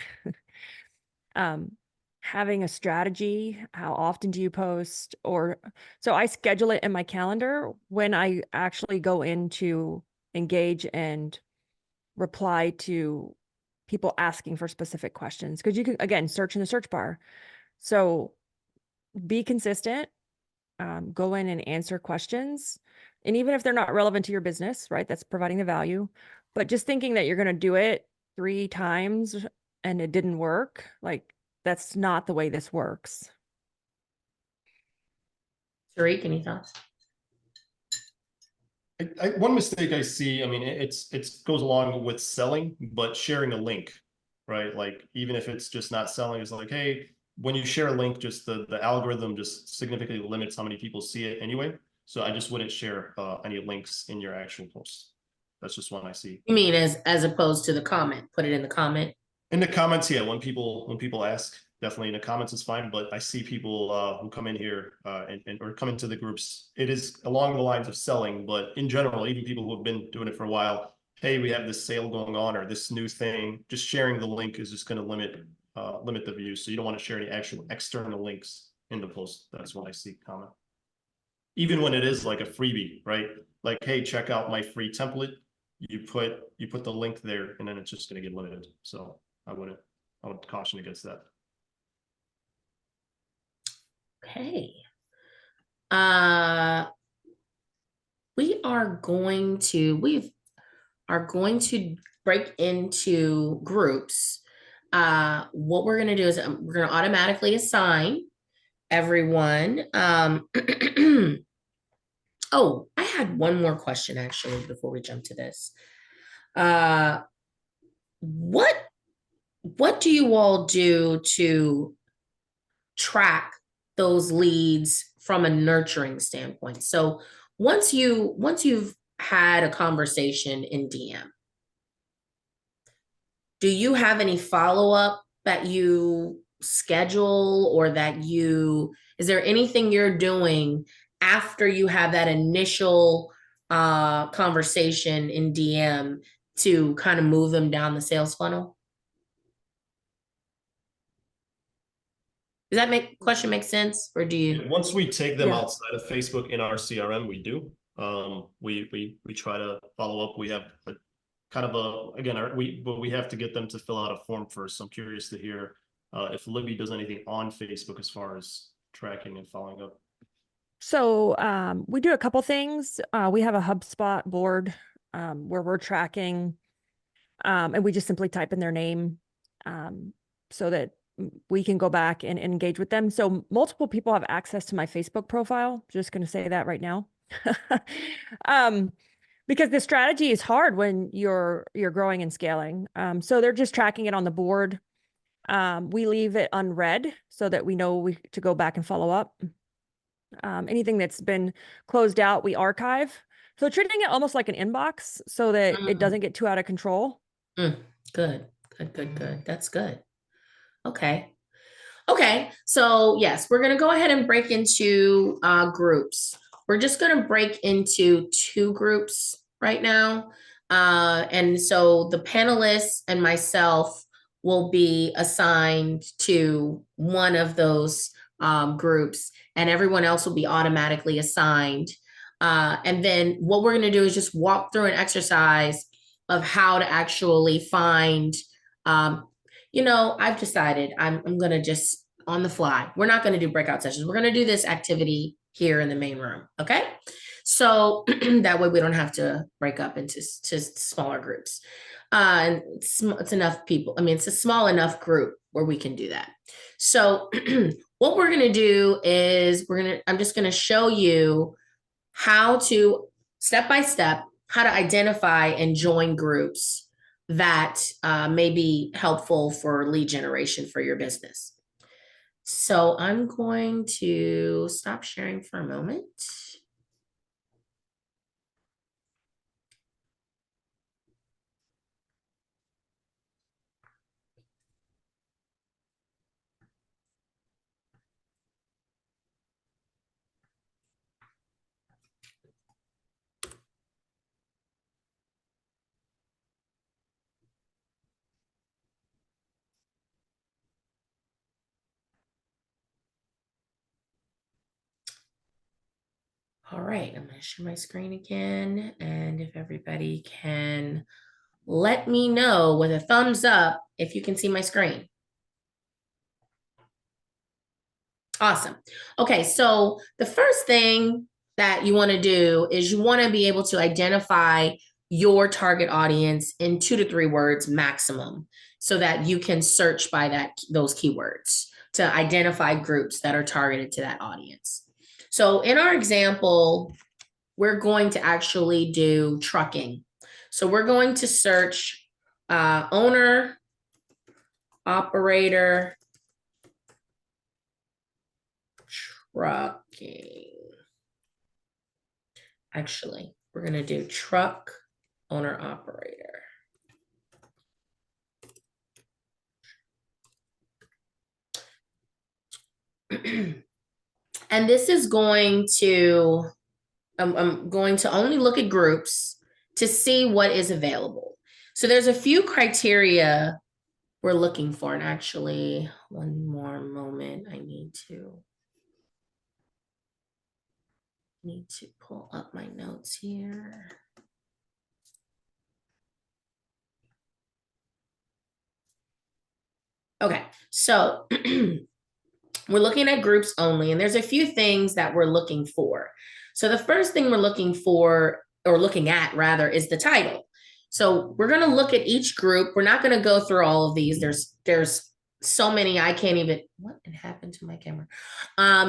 Having a strategy, how often do you post? So I schedule it in my calendar when I actually go in to engage and reply to people asking for specific questions, because you can, again, search in the search bar. So be consistent, go in and answer questions. And even if they're not relevant to your business, right, that's providing the value. But just thinking that you're going to do it 3 times and it didn't work, like, that's not the way this works. Tariq, any thoughts? One mistake I see, I mean, it goes along with selling, but sharing a link, right? Like, even if it's just not selling, it's like, hey, when you share a link, just the algorithm just significantly limits how many people see it anyway. So I just wouldn't share any links in your actual post. That's just one I see. You mean as opposed to the comment? Put it in the comment. In the comments, yeah. When people ask, definitely in the comments is fine. But I see people who come in here or come into the groups. It is along the lines of selling, but in general, even people who have been doing it for a while, hey, we have this sale going on or this new thing, just sharing the link is just going to limit the views. So you don't want to share any actual external links in the post. That's what I see comment. Even when it is like a freebie, right? Like, hey, check out my free template. You put the link there, and then it's just going to get limited. So I would caution against that. Okay. We are going to break into groups. What we're going to do is we're going to automatically assign everyone. Oh, I had one more question actually before we jump to this. What do you all do to track those leads from a nurturing standpoint? So once you've had a conversation in DM, do you have any follow-up that you schedule, or is there anything you're doing after you have that initial conversation in DM to kind of move them down the sales funnel? Does that question make sense, or do you? Once we take them Yeah. outside of Facebook in our CRM, we do. We try to follow up. We have a kind of but we have to get them to fill out a form first. So I'm curious to hear if Libby does anything on Facebook as far as tracking and following up. So we do a couple things. We have a HubSpot board where we're tracking, and we just simply type in their name so that we can go back and engage with them. So multiple people have access to my Facebook profile. Just going to say that right now. Because the strategy is hard when you're growing and scaling. So they're just tracking it on the board. We leave it unread so that we know to go back and follow up. Anything that's been closed out, we archive. So treating it almost like an inbox so that it doesn't get too out of control. Good. That's good. Okay. So yes, we're going to go ahead and break into groups. We're just going to break into 2 groups right now. And so the panelists and myself will be assigned to one of those groups, and everyone else will be automatically assigned. And then what we're going to do is just walk through an exercise of how to actually find, I've decided I'm going to just on the fly. We're not going to do breakout sessions. We're going to do this activity here in the main room. Okay. So that way we don't have to break up into smaller groups. And it's enough people. I mean, it's a small enough group where we can do that. So what we're going to do is I'm just going to show you how to step by step, how to identify and join groups that may be helpful for lead generation for your business. So I'm going to stop sharing for a moment. All right, I'm going to share my screen again. And if everybody can let me know with a thumbs up if you can see my screen. Awesome. Okay, so the first thing that you want to do is you want to be able to identify your target audience in 2 to 3 words maximum, so that you can search by those keywords to identify groups that are targeted to that audience. So in our example, we're going to actually do trucking. So we're going to search owner, operator, trucking. Actually, we're going to do truck owner operator. And this is going to, I'm going to only look at groups to see what is available. So there's a few criteria we're looking for. And actually, one more moment, I need to pull up my notes here. Okay, so we're looking at groups only, and there's a few things that we're looking for. So the first thing we're looking for, or looking at rather, is the title. So we're going to look at each group. We're not going to go through all of these. There's so many I can't even, what happened to my camera?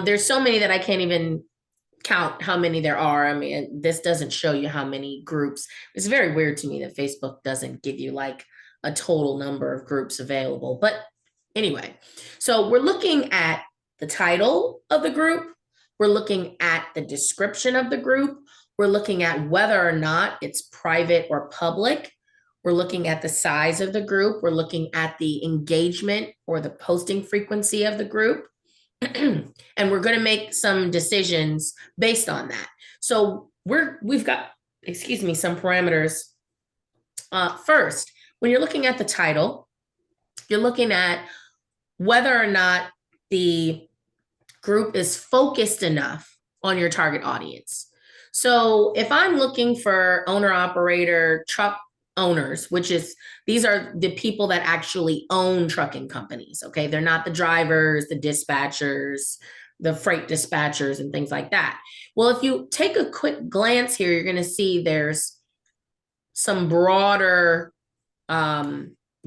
There's so many that I can't even count how many there are. I mean, this doesn't show you how many groups. It's very weird to me that Facebook doesn't give you like a total number of groups available. But anyway, so we're looking at the title of the group. We're looking at the description of the group. We're looking at whether or not it's private or public. We're looking at the size of the group. We're looking at the engagement or the posting frequency of the group. And we're going to make some decisions based on that. So we've got, excuse me, some parameters. First, when you're looking at the title, you're looking at whether or not the group is focused enough on your target audience. So if I'm looking for owner operator truck owners, which is, these are the people that actually own trucking companies, okay? They're not the drivers, the dispatchers, the freight dispatchers and things like that. Well, if you take a quick glance here, you're going to see there's some broader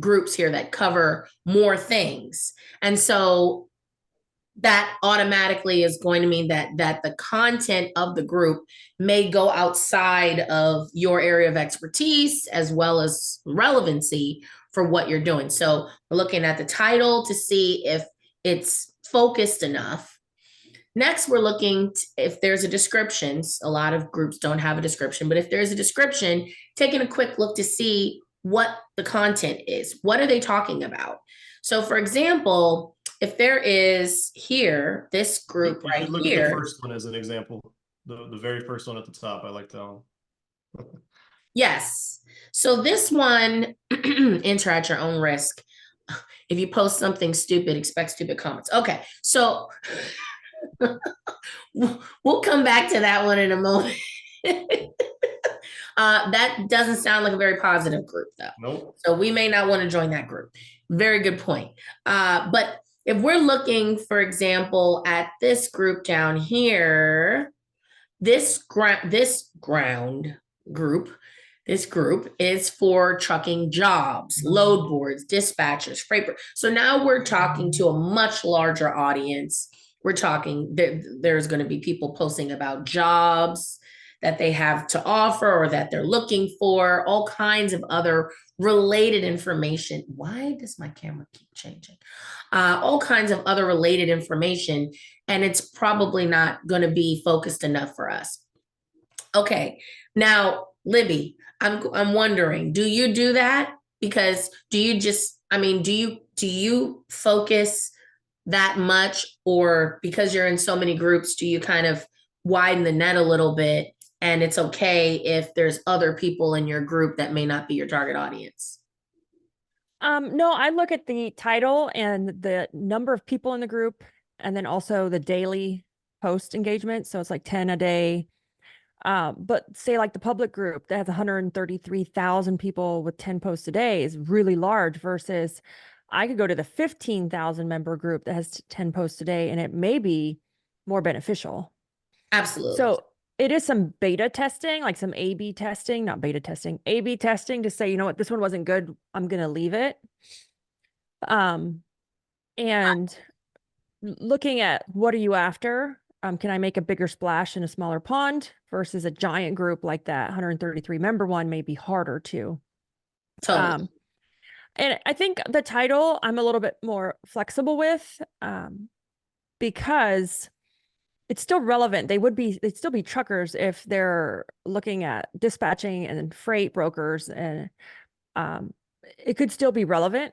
groups here that cover more things. And so that automatically is going to mean that the content of the group may go outside of your area of expertise as well as relevancy for what you're doing. So we're looking at the title to see if it's focused enough. Next, we're looking if there's a description. A lot of groups don't have a description, but if there's a description, taking a quick look to see what the content is. What are they talking about? So for example, if there is here, this group You right could look here. at the first one as an example. The very first one at the top. I like that one. Yes. So this one, enter at your own risk. If you post something stupid, expect stupid comments. Okay. So we'll come back to that one in a moment. That doesn't sound like a very positive group though. Nope. So we may not want to join that group. Very good point. But if we're looking, for example, at this group down here, this group is for trucking jobs, load boards, dispatchers, freight. So now we're talking to a much larger audience. We're talking, there's going to be people posting about jobs that they have to offer or that they're looking for, all kinds of other related information. Why does my camera keep changing? All kinds of other related information, and it's probably not going to be focused enough for us. Okay, now, Libby, I'm wondering, do you do that? Because do you focus that much, or because you're in so many groups, do you kind of widen the net a little bit and it's okay if there's other people in your group that may not be your target audience? No, I look at the title and the number of people in the group, and then also the daily post engagement. So it's like 10 a day. But say like the public group that has 133,000 people with 10 posts a day is really large, versus I could go to the 15,000 member group that has 10 posts a day, and it may be more beneficial. Absolutely. So it is some beta testing, like some A/B testing, not beta testing, A/B testing to say, you know what, this one wasn't good, I'm going to leave it. And looking at what are you after? Can I make a bigger splash in a smaller pond versus a giant group like that 133 member one may be harder to. Totally. And I think the title I'm a little bit more flexible with, because it's still relevant. They'd still be truckers if they're looking at dispatching and freight brokers, and it could still be relevant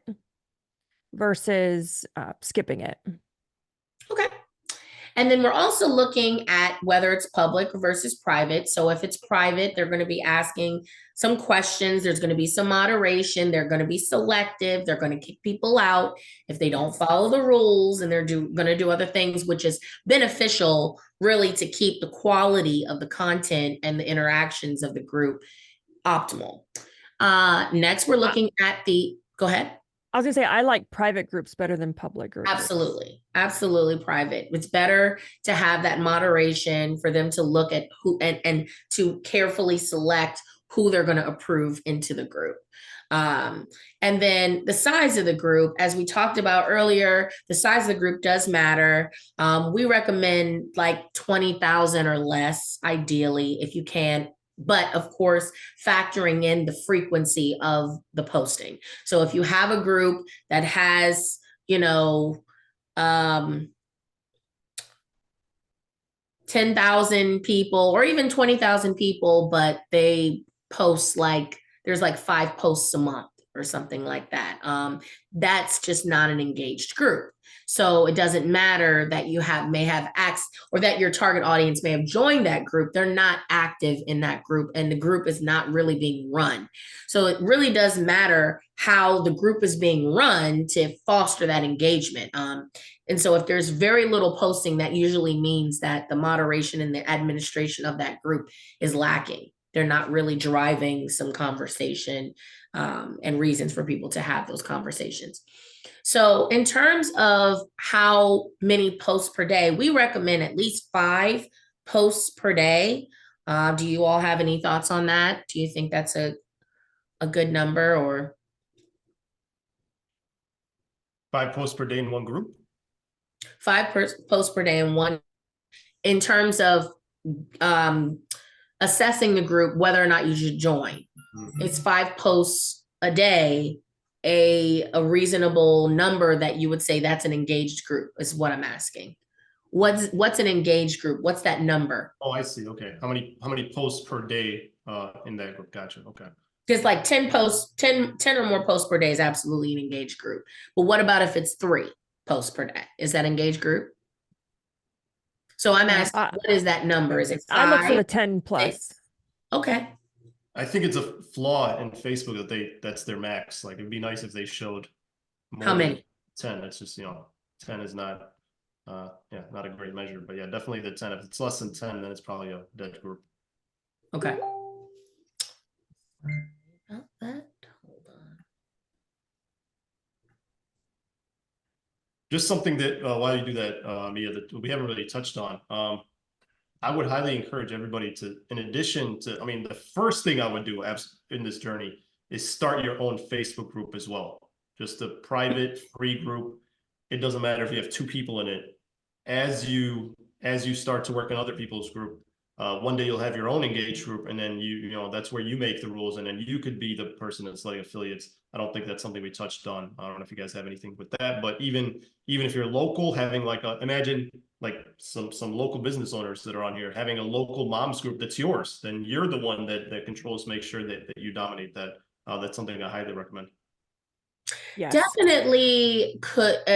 versus skipping it. Okay. And then we're also looking at whether it's public versus private. So if it's private, they're going to be asking some questions. There's going to be some moderation. They're going to be selective. They're going to kick people out if they don't follow the rules, and they're going to do other things, which is beneficial really to keep the quality of the content and the interactions of the group optimal. Next, we're looking at go ahead. I was gonna say, I like private groups better than public groups. Absolutely. Absolutely private. It's better to have that moderation for them to look at who and to carefully select who they're going to approve into the group. And then the size of the group, as we talked about earlier, the size of the group does matter. We recommend like 20,000 or less, ideally, if you can. But of course, factoring in the frequency of the posting. So if you have a group that has, 10,000 people or even 20,000 people, but they post there's like 5 posts a month or something like that. That's just not an engaged group. So it doesn't matter that you may have access or that your target audience may have joined that group. They're not active in that group, and the group is not really being run. So it really does matter how the group is being run to foster that engagement. And so if there's very little posting, that usually means that the moderation and the administration of that group is lacking. They're not really driving some conversation and reasons for people to have those conversations. So in terms of how many posts per day, we recommend at least 5 posts per day. Do you all have any thoughts on that? Do you think that's a good number, or 5 posts per day in one group? 5 posts per day in one, in terms of assessing the group, whether or not you should join. Mm-hmm. It's 5 posts a day, a reasonable number that you would say that's an engaged group, is what I'm asking. What's an engaged group? What's that number? Oh, I see. Okay. How many posts per day in that group? Gotcha. Okay. Because like 10 posts, 10 or more posts per day is absolutely an engaged group. But what about if it's 3 posts per day? Is that engaged group? So I'm asking, what is that number? Is it 5? I look for the 10 plus. 6? Okay. I think it's a flaw in Facebook that that's their max. Like, it'd be nice if they showed more. How many? 10. That's just, 10 is not not a great measure, but yeah, definitely the 10. If it's less than 10, then it's probably a dead group. Okay. About that. Hold on. Just something that while you do that, Mia, that we haven't really touched on. I would highly encourage everybody to, in addition to, the first thing I would do in this journey is start your own Facebook group as well. Just a private, free group. It doesn't matter if you have 2 people in it. As you start to work in other people's group, one day you'll have your own engaged group, and then that's where you make the rules, and then you could be the person that's like affiliates. I don't think that's something we touched on. I don't know if you guys have anything with that, but even if you're local, having imagine like some local business owners that are on here, having a local moms group that's yours, then you're the one that controls, make sure that you dominate that. That's something I highly recommend. Yes. Definitely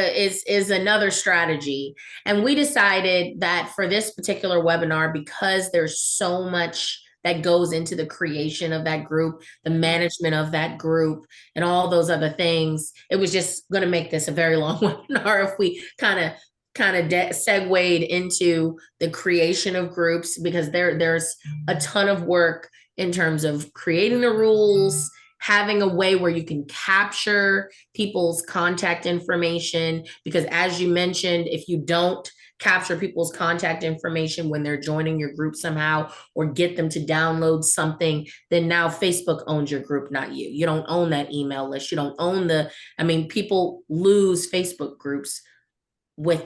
is another strategy. And we decided that for this particular webinar, because there's so much that goes into the creation of that group, the management of that group, and all those other things, it was just going to make this a very long webinar if we kind of segued into the creation of groups, because there's a ton of work in terms of creating the rules, having a way where you can capture people's contact information, because as you mentioned, if you don't capture people's contact information when they're joining your group somehow, or get them to download something, then now Facebook owns your group, not you. You don't own that email list. You don't own people lose Facebook groups with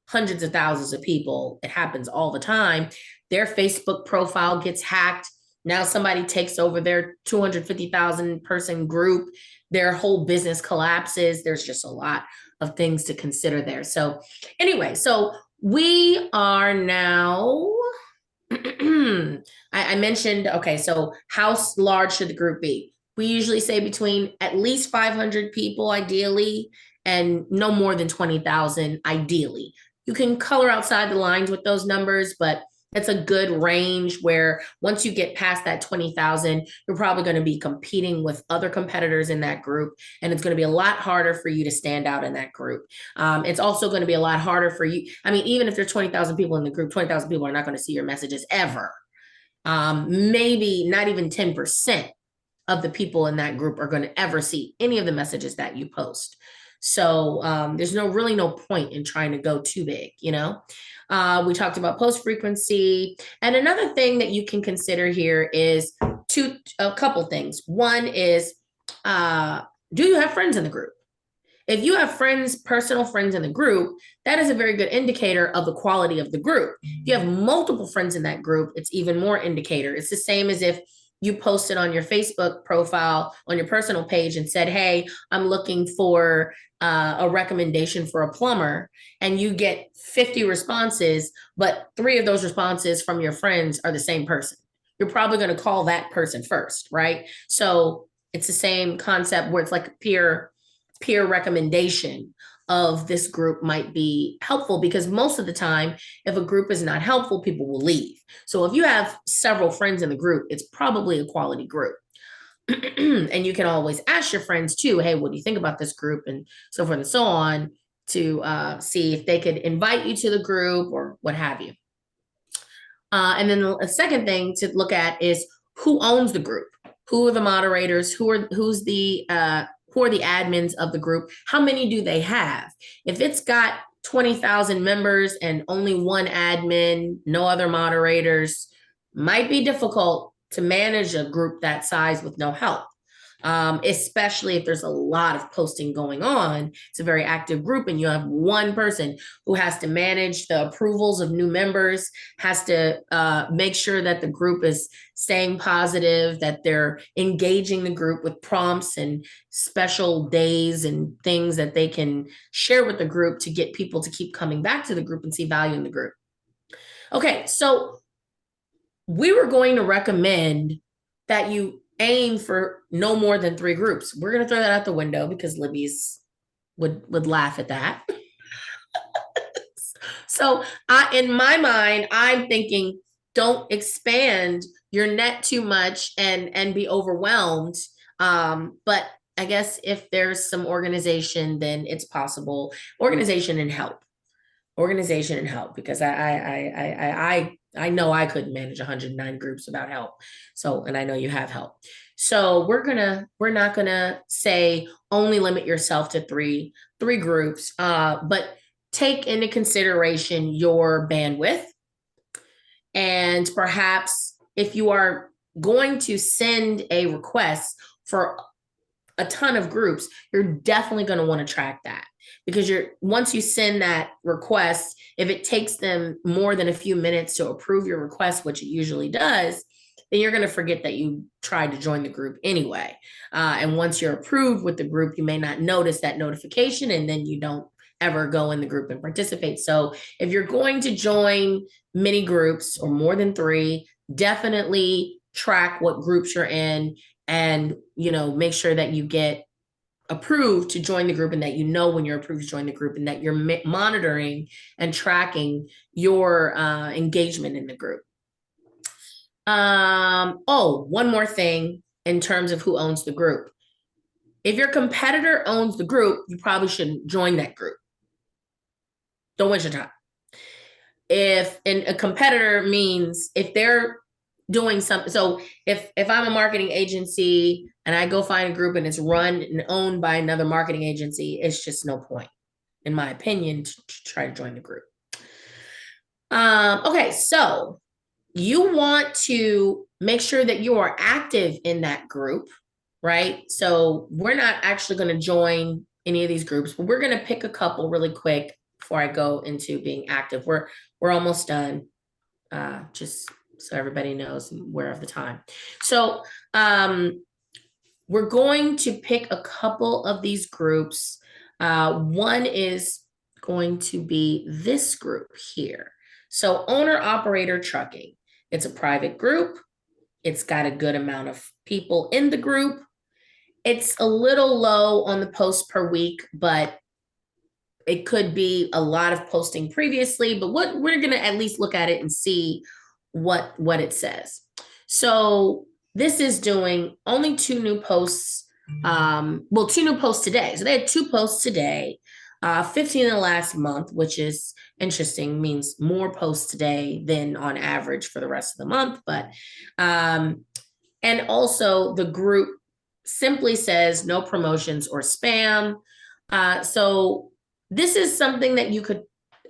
hundreds of thousands of people. It happens all the time. Their Facebook profile gets hacked. Now somebody takes over their 250,000 person group. Their whole business collapses. There's just a lot of things to consider there. So anyway, so we are now, I mentioned, okay, so how large should the group be? We usually say between at least 500 people, ideally, and no more than 20,000, ideally. You can color outside the lines with those numbers, but it's a good range where once you get past that 20,000, you're probably going to be competing with other competitors in that group. And it's going to be a lot harder for you to stand out in that group. It's also going to be a lot harder for you. I mean, even if there's 20,000 people in the group, 20,000 people are not going to see your messages ever. Maybe not even 10% of the people in that group are going to ever see any of the messages that you post. So there's really no point in trying to go too big, you know? We talked about post frequency. And another thing that you can consider here is a couple things. One is, do you have friends in the group? If you have friends, personal friends in the group, that is a very good indicator of the quality of the group. If you have multiple friends in that group, it's even more indicator. It's the same as if you posted on your Facebook profile on your personal page and said, hey, I'm looking for a recommendation for a plumber, and you get 50 responses, but 3 of those responses from your friends are the same person. You're probably going to call that person first, right? So it's the same concept where it's like a peer recommendation of this group might be helpful, because most of the time, if a group is not helpful, people will leave. So if you have several friends in the group, it's probably a quality group. And you can always ask your friends too, hey, what do you think about this group? And so forth and so on, to see if they could invite you to the group or what have you. And then the second thing to look at is who owns the group? Who are the moderators? Who's the who are the admins of the group? How many do they have? If it's got 20,000 members and only one admin, no other moderators, might be difficult to manage a group that size with no help. Especially if there's a lot of posting going on. It's a very active group, and you have one person who has to manage the approvals of new members, has to make sure that the group is staying positive, that they're engaging the group with prompts and special days and things that they can share with the group to get people to keep coming back to the group and see value in the group. Okay, so we were going to recommend that you aim for no more than 3 groups. We're going to throw that out the window because Libby's would laugh at that. So in my mind, I'm thinking, don't expand your net too much and be overwhelmed. But I guess if there's some organization, then it's possible. Organization and help, because I know I couldn't manage 109 groups without help. So, and I know you have help. So we're not gonna say only limit yourself to three groups, but take into consideration your bandwidth. And perhaps if you are going to send a request for a ton of groups, you're definitely going to want to track that, because once you send that request, if it takes them more than a few minutes to approve your request, which it usually does, then you're going to forget that you tried to join the group anyway. And once you're approved with the group, you may not notice that notification, and then you don't ever go in the group and participate. So if you're going to join many groups or more than 3, definitely track what groups you're in, and make sure that you get approved to join the group, and that when you're approved to join the group, and that you're monitoring and tracking your engagement in the group. One more thing in terms of who owns the group. If your competitor owns the group, you probably shouldn't join that group. Don't waste your time. If a competitor means if they're doing something, so if I'm a marketing agency and I go find a group and it's run and owned by another marketing agency, it's just no point, in my opinion, to try to join the group. Okay, so you want to make sure that you are active in that group, right? So we're not actually going to join any of these groups, but we're going to pick a couple really quick before I go into being active. We're almost done, just so everybody knows we're of the time. So we're going to pick a couple of these groups. One is going to be this group here. So owner operator trucking. It's a private group. It's got a good amount of people in the group. It's a little low on the posts per week, but it could be a lot of posting previously, but what we're going to at least look at it and see what it says. So this is doing only 2 new posts. Well, 2 new posts today. So they had 2 posts today, 15 in the last month, which is interesting, means more posts today than on average for the rest of the month. But, and also the group simply says no promotions or spam. So this is something that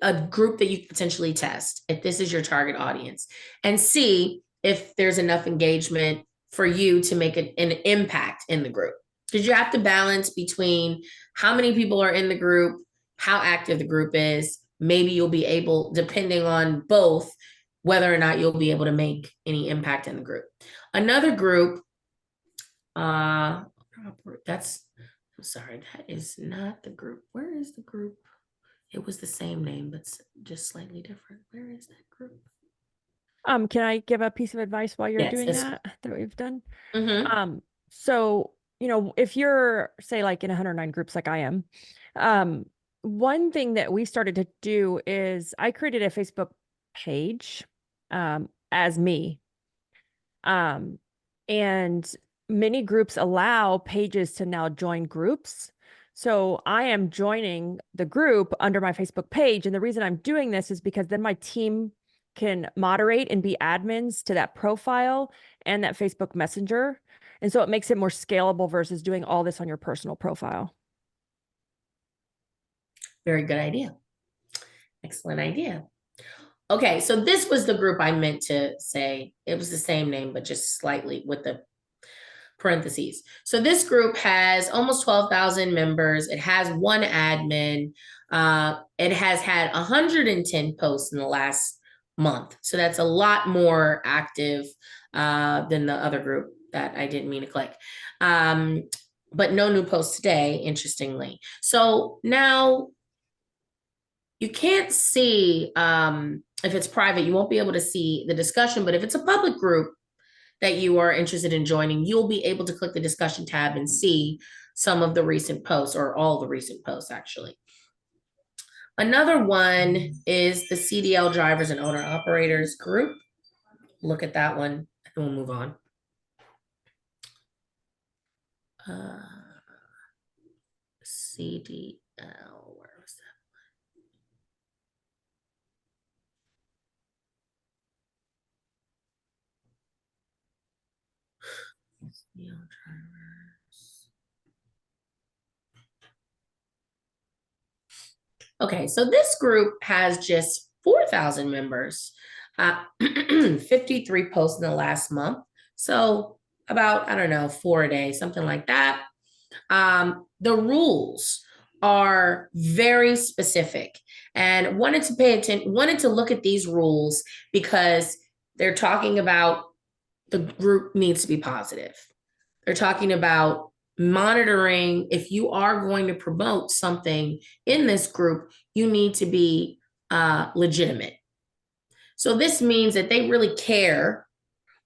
a group that you could potentially test if this is your target audience, and see if there's enough engagement for you to make an impact in the group. Because you have to balance between how many people are in the group, how active the group is. Maybe you'll be able, depending on both, whether or not you'll be able to make any impact in the group. Another group, I'm sorry, that is not the group. Where is the group? It was the same name, but just slightly different. Where is that group? Can I give a piece of advice while you're doing that we've done? Mm-hmm. So, if you're, say, like in 109 groups like I am, one thing that we started to do is I created a Facebook page as me. And many groups allow pages to now join groups. So I am joining the group under my Facebook page. And the reason I'm doing this is because then my team can moderate and be admins to that profile and that Facebook Messenger. And so it makes it more scalable versus doing all this on your personal profile. Very good idea. Excellent idea. Okay, so this was the group I meant to say. It was the same name, but just slightly with the parentheses. So this group has almost 12,000 members. It has 1 admin. It has had 110 posts in the last month. So that's a lot more active than the other group that I didn't mean to click. But no new posts today, interestingly. So now you can't see, if it's private, you won't be able to see the discussion, but if it's a public group that you are interested in joining, you'll be able to click the discussion tab and see some of the recent posts, or all the recent posts, actually. Another one is the CDL drivers and owner operators group. Look at that one, and we'll move on. CDL, where was that? Okay, so this group has just 4,000 members, 53 posts in the last month. So about, I don't know, 4 a day, something like that. The rules are very specific, and wanted to look at these rules because they're talking about the group needs to be positive. They're talking about monitoring. If you are going to promote something in this group, you need to be legitimate. So this means that they really care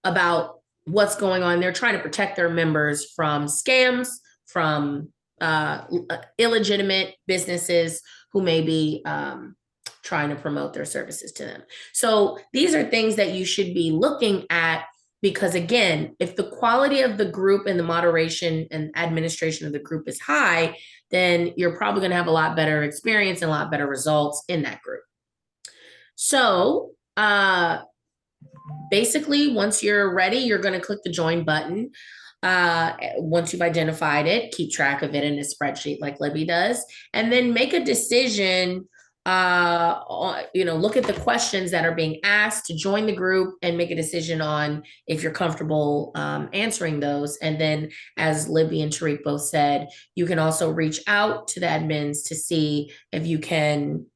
about what's going on. They're trying to protect their members from scams, from illegitimate businesses who may be trying to promote their services to them. So these are things that you should be looking at, because again, if the quality of the group and the moderation and administration of the group is high, then you're probably going to have a lot better experience and a lot better results in that group. So basically, once you're ready, you're going to click the join button. Once you've identified it, keep track of it in a spreadsheet like Libby does, and then make a decision. Look at the questions that are being asked to join the group and make a decision on if you're comfortable answering those. And then, as Libby and Tariq both said, you can also reach out to the admins to see if you can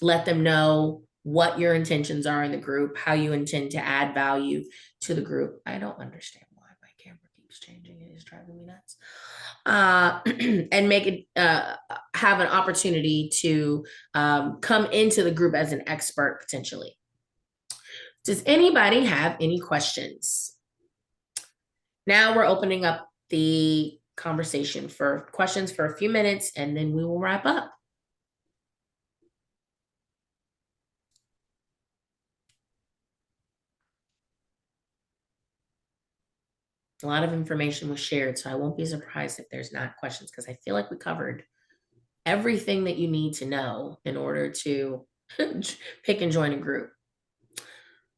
let them know what your intentions are in the group, how you intend to add value to the group. I don't understand why my camera keeps changing. It is driving me nuts. And make it have an opportunity to come into the group as an expert potentially. Does anybody have any questions? Now we're opening up the conversation for questions for a few minutes, and then we will wrap up. A lot of information was shared, so I won't be surprised if there's not questions, because I feel like we covered everything that you need to know in order to pick and join a group.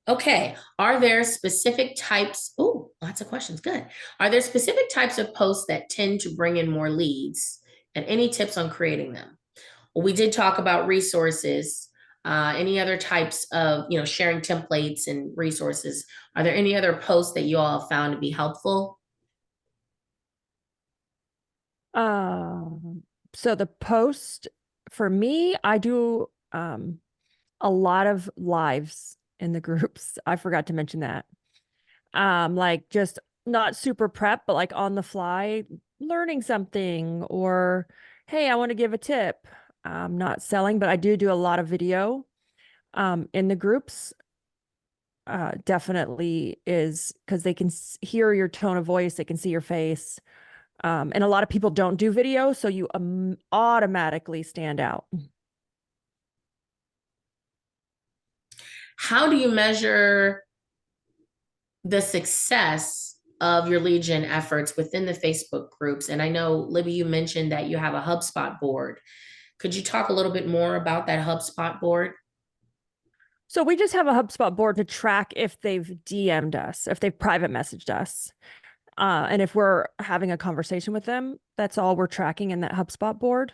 Okay, are there specific types? Oh, lots of questions. Good. Are there specific types of posts that tend to bring in more leads? And any tips on creating them? Well, we did talk about resources. Any other types of, sharing templates and resources? Are there any other posts that you all found to be helpful? So the post for me, I do a lot of lives in the groups. I forgot to mention that. Like just not super prep, but like on the fly, learning something, or hey, I want to give a tip. I'm not selling, but I do a lot of video in the groups. Definitely is because they can hear your tone of voice, they can see your face. And a lot of people don't do video, so you automatically stand out. How do you measure the success of your lead gen efforts within the Facebook groups? And I know, Libby, you mentioned that you have a HubSpot board. Could you talk a little bit more about that HubSpot board? So we just have a HubSpot board to track if they've DM'd us, if they've private messaged us. And if we're having a conversation with them, that's all we're tracking in that HubSpot board.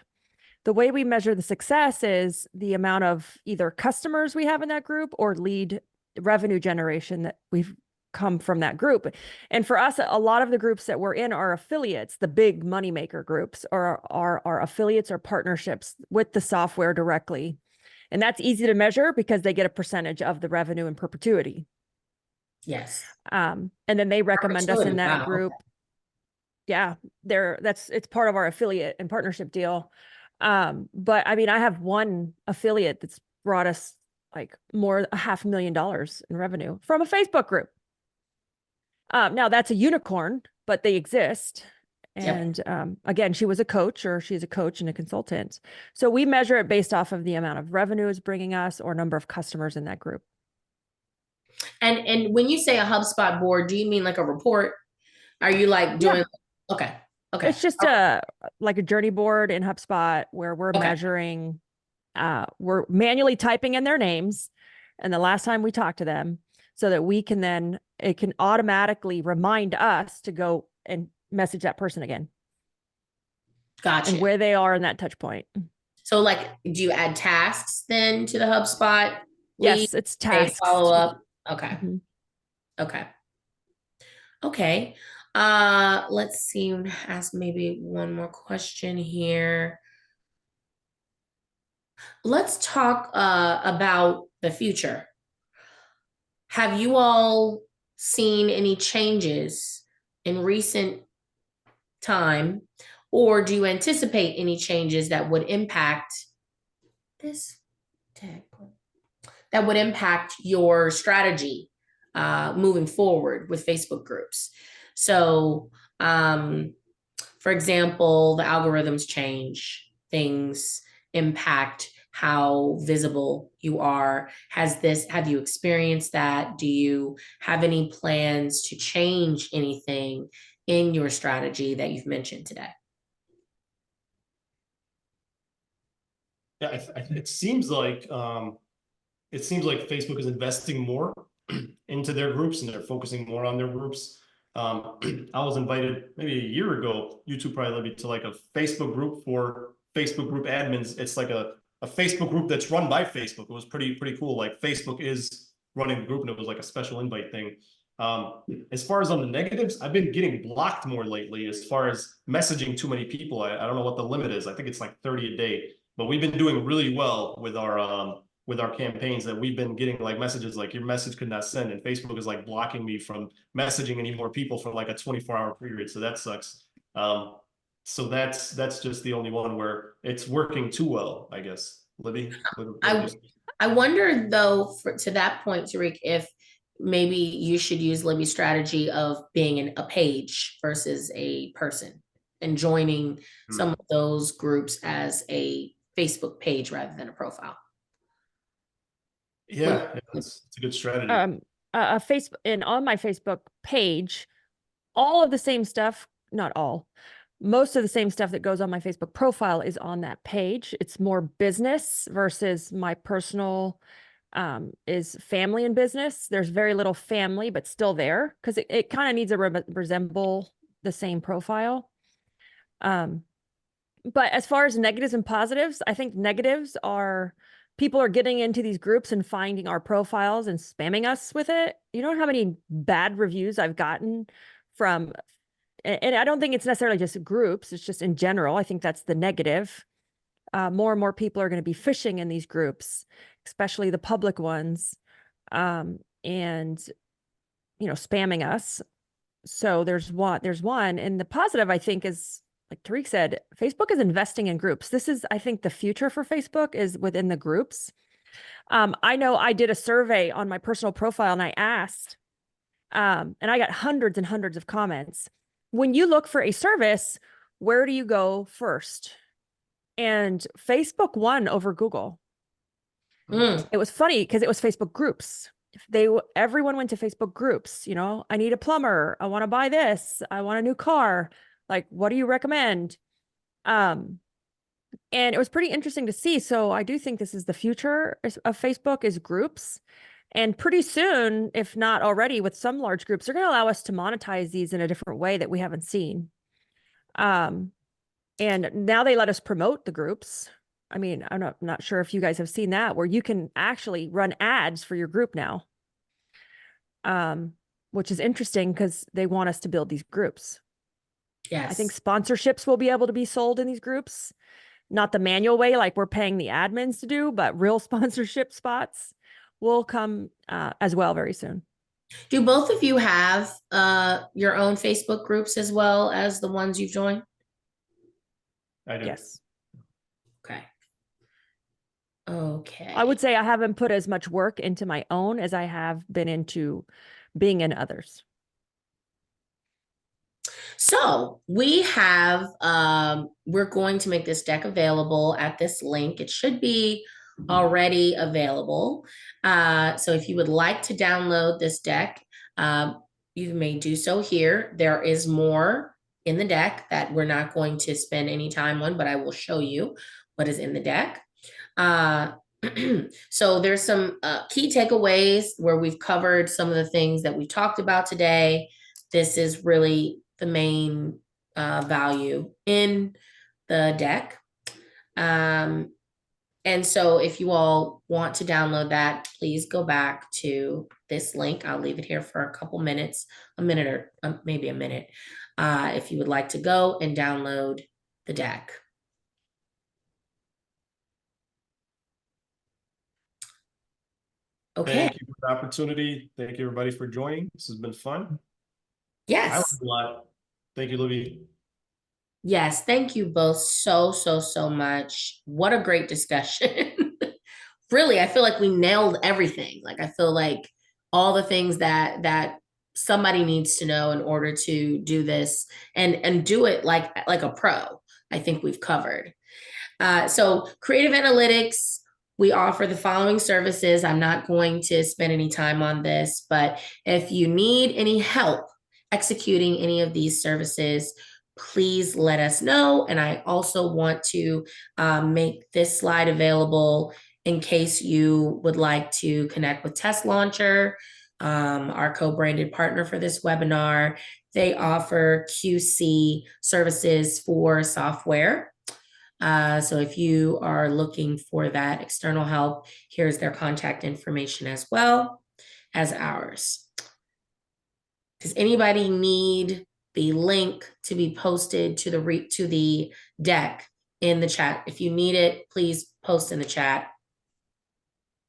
The way we measure the success is the amount of either customers we have in that group or lead revenue generation that we've come from that group. And for us, a lot of the groups that we're in are affiliates, the big moneymaker groups, or are affiliates or partnerships with the software directly. And that's easy to measure because they get a percentage of the revenue in perpetuity. Yes. And then they recommend us in that group. Yeah, it's part of our affiliate and partnership deal. But I mean, I have one affiliate that's brought us like more $500,000 in revenue from a Facebook group. Now that's a unicorn, but they exist. And again, she's a coach and a consultant. So we measure it based off of the amount of revenue it's bringing us or number of customers in that group. And when you say a HubSpot board, do you mean like a report? Are you like doing? Yeah. Okay. It's just like a journey board in HubSpot where we're measuring, we're manually typing in their names and the last time we talked to them so that it can automatically remind us to go and message that person again. Gotcha. And where they are in that touch point. So like, do you add tasks then to the HubSpot? Yes, it's tasks. Follow up. Okay. Mm-hmm. Okay. Okay. Let's see. Ask maybe one more question here. Let's talk about the future. Have you all seen any changes in recent time, or do you anticipate any changes that would impact this tag? That would impact your strategy moving forward with Facebook groups? So, for example, the algorithms change, things impact how visible you are. Have you experienced that? Do you have any plans to change anything in your strategy that you've mentioned today? Yeah, it seems like Facebook is investing more into their groups and they're focusing more on their groups. I was invited maybe a year ago, YouTube probably led me to like a Facebook group for Facebook group admins. It's like a Facebook group that's run by Facebook. It was pretty cool. Like Facebook is running the group and it was like a special invite thing. As far as on the negatives, I've been getting blocked more lately as far as messaging too many people. I don't know what the limit is. I think it's like 30 a day, but we've been doing really well with our campaigns that we've been getting like messages like your message could not send, and Facebook is like blocking me from messaging any more people for like a 24-hour period. So that sucks. So that's just the only one where it's working too well, I guess. Libby? I wonder though, to that point, Tariq, if maybe you should use Libby's strategy of being in a page versus a person and joining some of those groups as a Facebook page rather than a profile. Yeah, it's a good strategy. Facebook and on my Facebook page, all of the same stuff, not all, most of the same stuff that goes on my Facebook profile is on that page. It's more business versus my personal is family and business. There's very little family, but still there because it kind of needs to resemble the same profile. But as far as negatives and positives, I think negatives are people are getting into these groups and finding our profiles and spamming us with it. You know how many bad reviews I've gotten from, and I don't think it's necessarily just groups, it's just in general. I think that's the negative. More and more people are going to be phishing in these groups, especially the public ones, and spamming us. So there's one, and the positive I think is, like Tariq said, Facebook is investing in groups. This is, I think, the future for Facebook is within the groups. I know I did a survey on my personal profile and I asked, and I got hundreds and hundreds of comments. When you look for a service, where do you go first? And Facebook won over Google. It was funny because it was Facebook groups. Everyone went to Facebook groups. I need a plumber. I want to buy this. I want a new car. Like, what do you recommend? And it was pretty interesting to see. So I do think this is the future of Facebook is groups. And pretty soon, if not already with some large groups, they're going to allow us to monetize these in a different way that we haven't seen. And now they let us promote the groups. I mean, I'm not sure if you guys have seen that, where you can actually run ads for your group now, which is interesting because they want us to build these groups. Yes. I think sponsorships will be able to be sold in these groups, not the manual way like we're paying the admins to do, but real sponsorship spots will come as well very soon. Do both of you have your own Facebook groups as well as the ones you've joined? I do. Yes. Okay. I would say I haven't put as much work into my own as I have been into being in others. So we have, we're going to make this deck available at this link. It should be already available. So if you would like to download this deck, you may do so here. There is more in the deck that we're not going to spend any time on, but I will show you what is in the deck. So there's some key takeaways where we've covered some of the things that we've talked about today. This is really the main value in the deck. And so if you all want to download that, please go back to this link. I'll leave it here for a couple minutes, a minute or maybe a minute, if you would like to go and download the deck. Okay. Thank you for the opportunity. Thank you, everybody, for joining. This has been fun. Yes. I learned a lot. Thank you, Libby. Yes, thank you both so much. What a great discussion. Really, I feel like we nailed everything. Like, I feel like all the things that somebody needs to know in order to do this and do it like a pro, I think we've covered. So creative analytics, we offer the following services. I'm not going to spend any time on this, but if you need any help executing any of these services, please let us know. And I also want to make this slide available in case you would like to connect with Test Launcher, our co-branded partner for this webinar. They offer QC services for software. So if you are looking for that external help, here's their contact information as well as ours. Does anybody need the link to be posted to the deck in the chat? If you need it, please post in the chat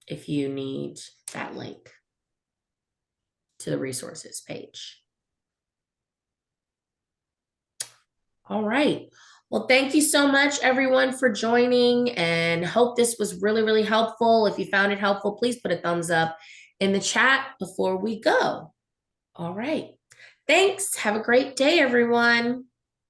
if you need that link to the resources page. All right. Well, thank you so much, everyone, for joining, and hope this was really helpful. If you found it helpful, please put a thumbs up in the chat before we go. All right. Thanks. Have a great day, everyone.